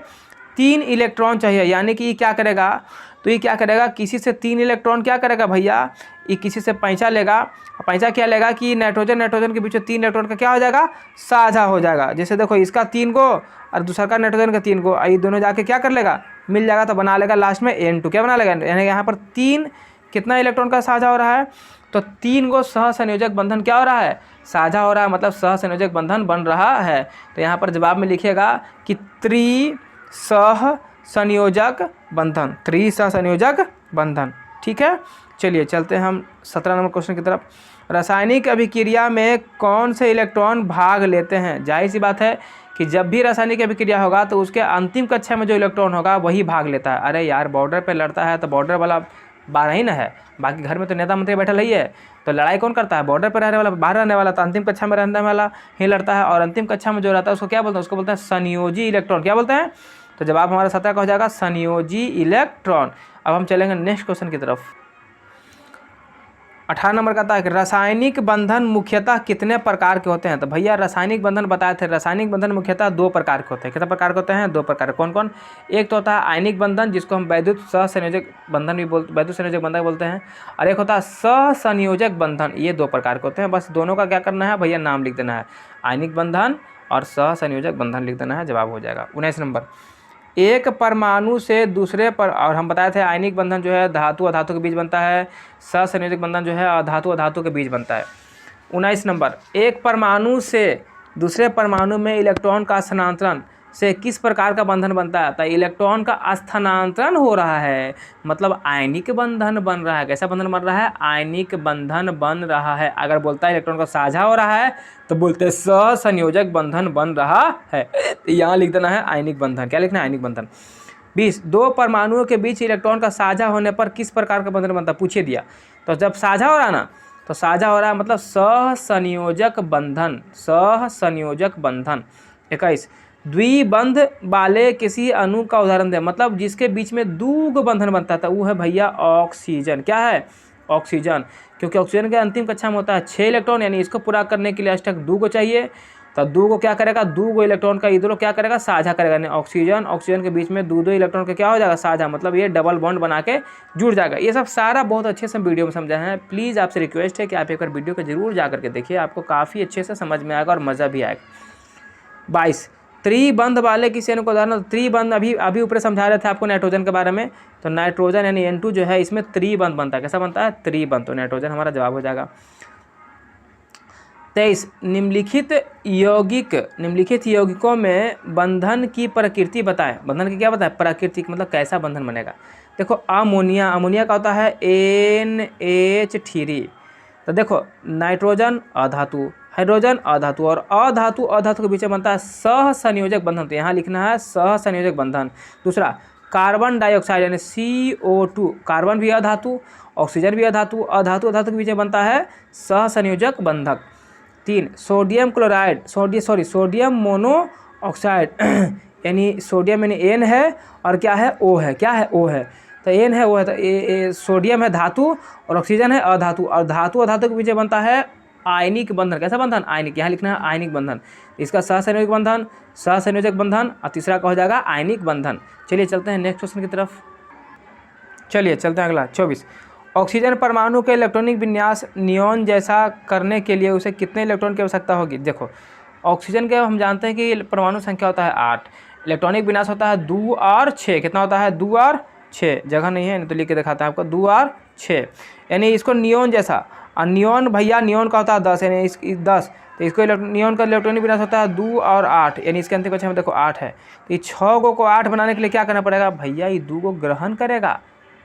3 इलेक्ट्रॉन चाहिए। यानी कि ये क्या करेगा? तो ये क्या करेगा? किसी से 3 इलेक्ट्रॉन क्या करेगा भैया? ये किसी से पैंचा लेगा। पैंचा क्या लेगा कि नाइट्रोजन के बीच में 3 इलेक्ट्रॉन का क्या हो जाएगा? साझा हो जाएगा। जैसे देखो इसका 3 को और दूसरा का नाइट्रोजन का 3 को, ये दोनों जाके क्या कर लेगा? मिल जाएगा, तो बना लेगा लास्ट में N2। क्या बना लेगा? यानी यहाँ पर 3 कितना इलेक्ट्रॉन का साझा हो रहा है? तो 3 को सहसंयोजक बंधन क्या हो रहा है? साझा हो रहा है, मतलब सहसंयोजक बंधन बन रहा है। तो यहाँ पर जवाब में लिखिएगा कि त्रिसहसंयोजक बंधन, ठीक है। चलिए चलते हैं हम 17 नंबर क्वेश्चन की तरफ। रासायनिक अभिक्रिया में कौन से इलेक्ट्रॉन भाग लेते हैं? जाहिर सी बात है कि जब भी रासायनिक अभिक्रिया होगा तो उसके अंतिम कक्षा में जो इलेक्ट्रॉन होगा वही भाग लेता है। अरे यार, बॉर्डर पे लड़ता है तो बॉर्डर वाला 12 ही ना है, बाकी घर में तो नेता मंत्री बैठा ही है। तो लड़ाई कौन करता है? बॉर्डर पर रहने वाला, बाहर रहने वाला। तो अंतिम कक्षा में रहने वाला ही लड़ता है, और अंतिम कक्षा में जो रहता है उसको क्या बोलते हैं? उसको बोलते हैं संयोजी इलेक्ट्रॉन। क्या बोलते हैं? तो जवाब हमारा 17 का हो जाएगा संयोजी इलेक्ट्रॉन। अब हम चलेंगे नेक्स्ट क्वेश्चन की तरफ। 18 नंबर का था कि रासायनिक बंधन मुख्यतः कितने प्रकार के होते हैं? तो भैया रासायनिक बंधन बताए थे, रासायनिक बंधन मुख्यतः 2 प्रकार के होते हैं। कितने प्रकार के होते हैं? 2 प्रकार। कौन कौन? एक तो होता है आयनिक बंधन, जिसको हम वैद्युत संयोजक बंधन बोलते हैं, और एक होता है सहसंयोजक बंधन। ये 2 प्रकार के होते हैं। बस दोनों का क्या करना है भैया? नाम लिख देना है। आयनिक बंधन और सहसंयोजक बंधन लिख देना है, जवाब हो जाएगा। 19 नंबर, एक परमाणु से दूसरे पर, और हम बताए थे आयनिक बंधन जो है धातु अधातु के बीच बनता है, सहसंयोजक बंधन जो है अधातु अधातु के बीच बनता है। 19 नंबर, एक परमाणु से दूसरे परमाणु में इलेक्ट्रॉन का स्थानांतरण से किस प्रकार का बंधन बनता है? तो इलेक्ट्रॉन का स्थानांतरण हो रहा है, मतलब आयनिक बंधन बन रहा है। कैसा बंधन बन रहा है? आयनिक बंधन बन रहा है। अगर बोलता है इलेक्ट्रॉन का साझा हो रहा है तो बोलते हैं सहसंयोजक बंधन बन रहा है। यहाँ लिख देना है आयनिक बंधन। क्या लिखना है? आयनिक बंधन। 20, दो परमाणुओं के बीच इलेक्ट्रॉन का साझा होने पर किस प्रकार का बंधन बनता है? पूछे दिया। तो जब साझा हो रहा है ना, तो साझा हो रहा है मतलब सहसंयोजक बंधन, सहसंयोजक बंधन। 21, द्विबंध वाले किसी अणु का उदाहरण दे, मतलब जिसके बीच में द्विग बंधन बनता था, वो है भैया ऑक्सीजन। क्या है? ऑक्सीजन। क्योंकि ऑक्सीजन के अंतिम कक्षा में होता है 6 इलेक्ट्रॉन, यानी इसको पूरा करने के लिए अष्टक 2 को चाहिए। तो 2 को क्या करेगा? 2 इलेक्ट्रॉन का इधर क्या करेगा? साझा करेगा। यानी ऑक्सीजन के बीच में 2 इलेक्ट्रॉन का क्या हो जाएगा? साझा, मतलब ये डबल बॉन्ड बना के जुड़ जाएगा। ये सब सारा बहुत अच्छे से वीडियो में समझा है। प्लीज़ आपसे रिक्वेस्ट है कि आप एक बार वीडियो को जरूर जा करके देखिए, आपको काफ़ी अच्छे से समझ में आएगा और मज़ा भी आएगा। 22, त्रिबंध वाले किसी अणु का उदाहरण। त्रिबंध अभी ऊपर समझा रहे थे आपको नाइट्रोजन के बारे में। तो नाइट्रोजन यानी N2 जो है, इसमें त्रिबंध बनता है। कैसा बनता है? त्रिबंध। तो नाइट्रोजन हमारा जवाब हो जाएगा। 23, निम्नलिखित यौगिकों में बंधन की प्रकृति बताएं। बंधन की क्या बताएं? प्रकृति, मतलब कैसा बंधन बनेगा। देखो अमोनिया का होता है NH3। तो देखो नाइट्रोजन अधातु, हाइड्रोजन अधातु, और अधातु के बीच में बनता है सहसंयोजक बंधन। तो यहाँ लिखना है सहसंयोजक बंधन। दूसरा, कार्बन डाइऑक्साइड यानी CO2, कार्बन भी अधातु, ऑक्सीजन भी अधातु के बीच में बनता है सहसंयोजक बंधक। 3, सोडियम क्लोराइड, सोडियम मोनोऑक्साइड यानी सोडियम यानी N है और क्या है? O है। क्या है? O है। तो N है, O है, तो सोडियम है धातु और ऑक्सीजन है अधातु, और धातु के बीच में बनता है आयनिक बंधन। कैसा बंधन? आयनिक। यहाँ लिखना है आयनिक बंधन। इसका सहसंयोजक बंधन, और तीसरा का हो जाएगा आयनिक बंधन। चलिए चलते हैं नेक्स्ट क्वेश्चन की तरफ। चलिए चलते हैं अगला। 24, ऑक्सीजन परमाणु के इलेक्ट्रॉनिक विन्यास नियॉन जैसा करने के लिए उसे कितने इलेक्ट्रॉन की आवश्यकता होगी? देखो ऑक्सीजन के हम जानते हैं कि परमाणु संख्या होता है 8, इलेक्ट्रॉनिक विन्यास होता है 2 और 6। कितना होता है? 2 और 6। जगह नहीं है नहीं तो लिख के दिखाता है आपको, 2 और 6। यानी इसको नियॉन जैसा, और नियॉन भैया नियॉन का होता है 10, यानी 10। तो इसको नियॉन का इलेक्ट्रॉनिक विन्यास होता है 2 और 8, यानी इसके अंतिम कक्षा में देखो 8 है। तो ये 6 को 8 बनाने के लिए क्या करना पड़ेगा? भैया ये 2 को ग्रहण करेगा।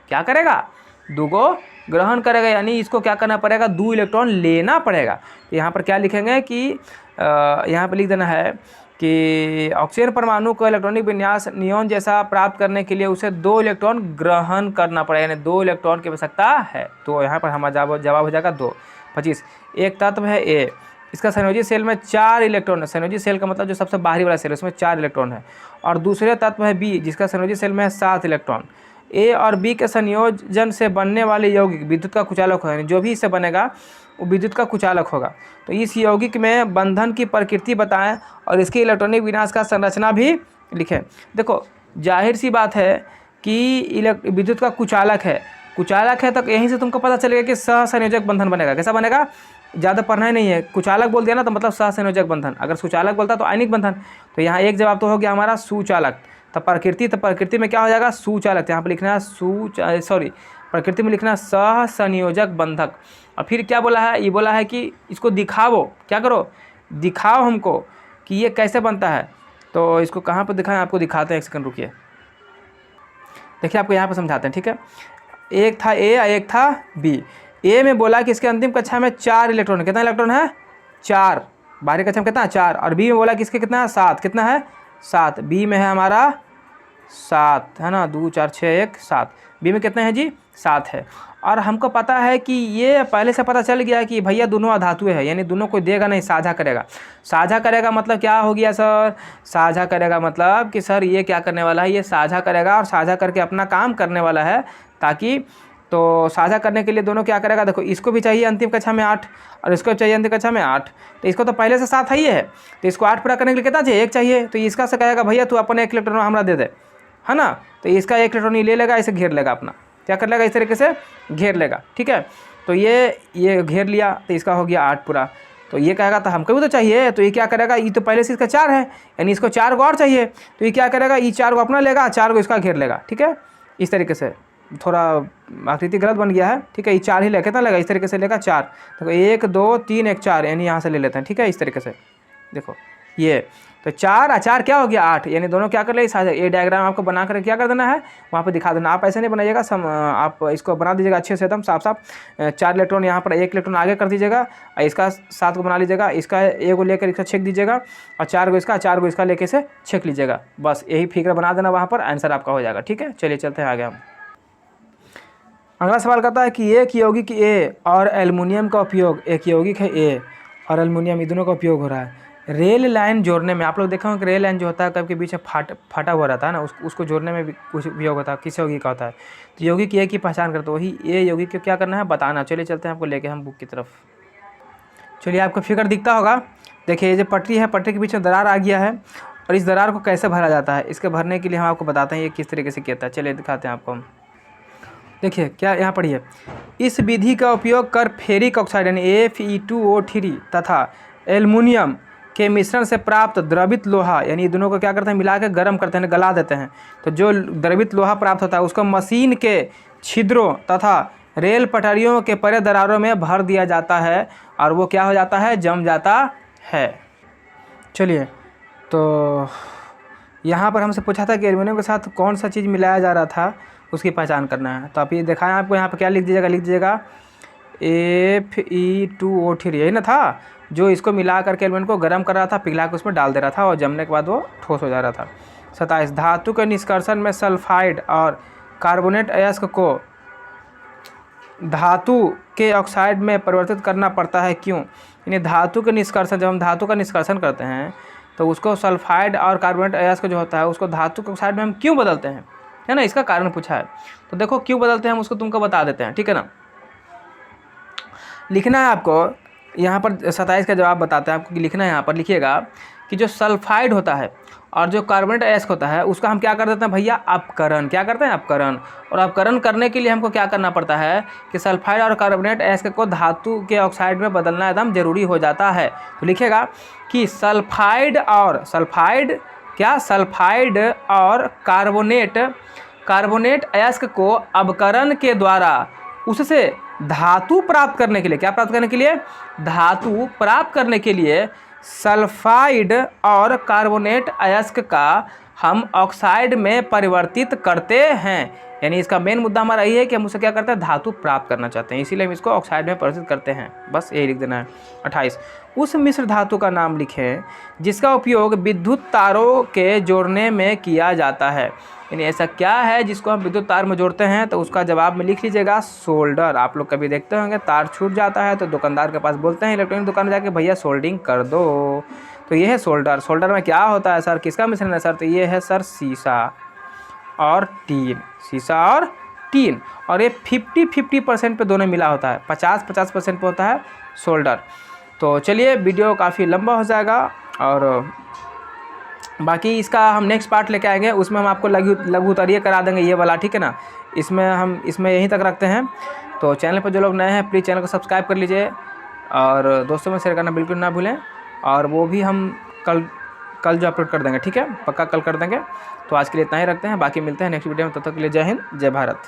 क्या करेगा? 2 को ग्रहण करेगा, यानी इसको क्या करना पड़ेगा? 2 इलेक्ट्रॉन लेना पड़ेगा। तो यहाँ पर क्या लिखेंगे कि यहाँ पर लिख देना है कि ऑक्सीजन परमाणु को इलेक्ट्रॉनिक विन्यास नियॉन जैसा प्राप्त करने के लिए उसे 2 इलेक्ट्रॉन ग्रहण करना पड़ेगा, यानी 2 इलेक्ट्रॉन की आवश्यकता है। तो यहाँ पर हमारा जवाब हो जाएगा 2। 25, एक तत्व है A, इसका संयोजी सेल में 4 इलेक्ट्रॉन है। संयोजी सेल का मतलब जो सबसे बाहरी वाला सेल है, उसमें 4 इलेक्ट्रॉन है। और दूसरे तत्व है B, जिसका संयोजी सेल में है 7 इलेक्ट्रॉन। A और B के संयोजन से बनने वाले यौगिक विद्युत का कुचालक होगा, यानी जो भी इससे बनेगा वो विद्युत का कुचालक होगा। तो इस यौगिक में बंधन की प्रकृति बताएं और इसके इलेक्ट्रॉनिक विन्यास का संरचना भी लिखें। देखो जाहिर सी बात है कि विद्युत का कुचालक है तो यहीं से तुमको पता चलेगा कि सहसंयोजक बंधन बनेगा। कैसा बनेगा? ज़्यादा पढ़ना ही नहीं है, कुचालक बोल दिया ना तो मतलब सहसंयोजक बंधन। अगर सुचालक बोलता तो आयनिक बंधन। तो यहाँ एक जवाब तो हो गया हमारा सुचालक। तो प्रकृति में क्या हो जाएगा? सुचालक। यहाँ पर लिखना है प्रकृति में लिखना सहसंयोजक बंधक। और फिर क्या बोला है? ये बोला है कि इसको दिखाओ। क्या करो? दिखाओ हमको कि ये कैसे बनता है। तो इसको कहाँ पर दिखाएं? आपको दिखाते हैं, एक सेकंड रुकिए। देखिए आपको यहाँ पर समझाते हैं, ठीक है। एक था A और एक था B। A में बोला कि इसके अंतिम कक्षा में 4 इलेक्ट्रॉन। कितना इलेक्ट्रॉन है? 4। बाहरी कक्षा में कितना है? 4। और B में बोला कि इसके कितना है? 7। कितना है? 7। B में है हमारा 7, है ना, 2 4 6 1 7। B में कितने हैं जी? 7 है। और हमको पता है कि ये पहले से पता चल गया कि भैया दोनों अधातु है, यानी दोनों को देगा नहीं, साझा करेगा। साझा करेगा मतलब क्या हो गया सर? साझा करेगा मतलब कि सर ये क्या करने वाला है? ये साझा करेगा और साझा करके अपना काम करने वाला है। ताकि तो साझा करने के लिए दोनों क्या करेगा? देखो इसको भी चाहिए अंतिम कक्षा में 8 और इसको चाहिए अंतिम कक्षा में 8। तो इसको तो पहले से 7 है, तो इसको 8 पूरा करने के लिए कितना चाहिए? 1 चाहिए। तो इसका से कहेगा भैया तू अपने 1 इलेक्ट्रॉन हमारा दे दे, है ना। तो इसका 1 इलेक्ट्रॉन ले लेगा, इसे घेर लेगा, अपना क्या कर लेगा? इस तरीके से घेर लेगा, ठीक है। तो ये घेर लिया तो इसका हो गया 8 पूरा। तो ये कहेगा तो हमको भी तो चाहिए, तो ये क्या करेगा, ये तो पहले से इसका 4 है, यानी इसको 4 को और चाहिए, तो ये क्या करेगा, ये 4 को अपना लेगा, 4 को इसका घेर लेगा। ठीक है, इस तरीके से थोड़ा आकृति गलत बन गया है। ठीक है, ये 4 ही ले, कितना लेगा, इस तरीके से लेगा 4। देखो 1 2 3 1 4, यानी यहाँ से ले लेते हैं। ठीक है, इस तरीके से देखो ये तो 4 और 4 क्या हो गया 8, यानी दोनों क्या कर ले साझा। ये डायग्राम आपको बना कर क्या कर देना है, वहाँ पे दिखा देना। आप ऐसे नहीं बनाइएगा, आप इसको बना दीजिएगा अच्छे से एकदम साफ साफ। 4 इलेक्ट्रॉन यहाँ पर, 1 इलेक्ट्रॉन आगे कर दीजिएगा, इसका 7 को बना लीजिएगा, इसका 1 को लेकर इसका छेक दीजिएगा, और 4 को इसका, 4 को इसका लेके से छेक लीजिएगा। बस यही फिगर बना देना, वहाँ पर आंसर आपका हो जाएगा। ठीक है, चलिए चलते हैं आगे हम। अगला सवाल कहता है कि एक यौगिक ए और एल्युमिनियम का उपयोग, एक यौगिक है ए और एल्युमिनियम, ये दोनों का उपयोग हो रहा है रेल लाइन जोड़ने में। आप लोग देखा होगा कि रेल लाइन जो होता है कब के बीच में फटा हुआ रहता है ना, उसको जोड़ने में भी कुछ उपयोग होता है। किस यौगिक का होता है, तो यौगिक ए की पहचान करते, वही ए यौगिक को क्या करना है बताना। चलिए चलते हैं आपको लेके हम बुक की तरफ। चलिए आपको फिगर दिखता होगा, देखिए ये जो पटरी है, पटरी के बीच में दरार आ गया है, और इस दरार को कैसे भरा जाता है, इसके भरने के लिए हम आपको बताते हैं ये किस तरीके से किया था। चलिए दिखाते हैं आपको हम। देखिए क्या यहाँ पढ़िए, इस विधि का उपयोग कर फेरिक ऑक्साइड यानी Fe2O3 तथा एल्युमिनियम के मिश्रण से प्राप्त द्रवित लोहा, यानी ये दोनों को क्या करते हैं, मिला के गर्म करते हैं, गला देते हैं। तो जो द्रवित लोहा प्राप्त होता है उसको मशीन के छिद्रों तथा रेल पटरियों के परे दरारों में भर दिया जाता है, और वो क्या हो जाता है, जम जाता है। चलिए, तो यहाँ पर हमसे पूछा था कि एल्युमिनियम के साथ कौन सा चीज़ मिलाया जा रहा था, उसकी पहचान करना है। तो आप ये दिखाएं, आपको यहाँ पर क्या लिख दीजिएगा Fe2O3, यही ना था, जो इसको मिला करके एल्युमिनियम को गर्म कर रहा था, पिघला के उसमें डाल दे रहा था, और जमने के बाद वो ठोस हो जा रहा था। 27 धातु के निष्कर्षण में सल्फाइड और कार्बोनेट अयस्क को धातु के ऑक्साइड में परिवर्तित करना पड़ता है, क्यों। यानी धातु के निष्कर्षण, जब हम धातु का निष्कर्षण करते हैं तो उसको सल्फाइड और कार्बोनेट अयस्क जो होता है उसको धातु के ऑक्साइड में हम क्यों बदलते हैं, है ना, इसका कारण पूछा है। तो देखो क्यों बदलते हैं हम उसको तुमको बता देते हैं। ठीक है ना, लिखना है आपको यहाँ पर 27 का जवाब बताते हैं आपको कि लिखना है। यहाँ पर लिखिएगा कि जो सल्फाइड होता है और जो कार्बोनेट अयस्क होता है उसका हम क्या कर देते हैं भैया, अपकरण। क्या करते हैं, अपकरण। और अपकरण करने के लिए हमको क्या करना पड़ता है कि सल्फाइड और कार्बोनेट अयस्क को धातु के ऑक्साइड में बदलना एकदम जरूरी हो जाता है। तो लिखिएगा कि सल्फाइड और कार्बोनेट अयस्क को अपकरण के द्वारा उससे धातु प्राप्त करने के लिए, क्या प्राप्त करने के लिए, धातु प्राप्त करने के लिए सल्फाइड और कार्बोनेट अयस्क का हम ऑक्साइड में परिवर्तित करते हैं। यानी इसका मेन मुद्दा हमारा यही है कि हम उससे क्या करते हैं, धातु प्राप्त करना चाहते हैं, इसीलिए हम इसको ऑक्साइड में परिवर्तित करते हैं। बस यही लिख देना है। 28 उस मिश्र धातु का नाम लिखें जिसका उपयोग विद्युत तारों के जोड़ने में किया जाता है। यानी ऐसा क्या है जिसको हम विद्युत तार में जोड़ते हैं, तो उसका जवाब में लिख लीजिएगा सोल्डर। आप लोग कभी देखते होंगे तार छूट जाता है तो दुकानदार के पास बोलते हैं, इलेक्ट्रॉनिक दुकान में जाके भैया सोल्डिंग कर दो, तो ये है सोल्डर। सोल्डर में क्या होता है सर, किसका मिश्रण है सर, तो ये है सर शीशा और टीन, शीशा और टीन। और ये 50-50% पे दोनों मिला होता है, 50-50% पे होता है सोल्डर। तो चलिए वीडियो काफ़ी लंबा हो जाएगा, और बाकी इसका हम नेक्स्ट पार्ट लेके आएंगे, उसमें हम आपको लघु उत्तरीय करा देंगे ये वाला। ठीक है ना, इसमें यहीं तक रखते हैं। तो चैनल पर जो लोग नए हैं प्लीज़ चैनल को सब्सक्राइब कर लीजिए, और दोस्तों में शेयर करना बिल्कुल ना भूलें। और वो भी हम कल जो अपलोड कर देंगे, ठीक है, पक्का कल कर देंगे। तो आज के लिए इतना ही रखते हैं, बाकी मिलते हैं नेक्स्ट वीडियो में, तब तक के लिए जय हिंद, जय भारत।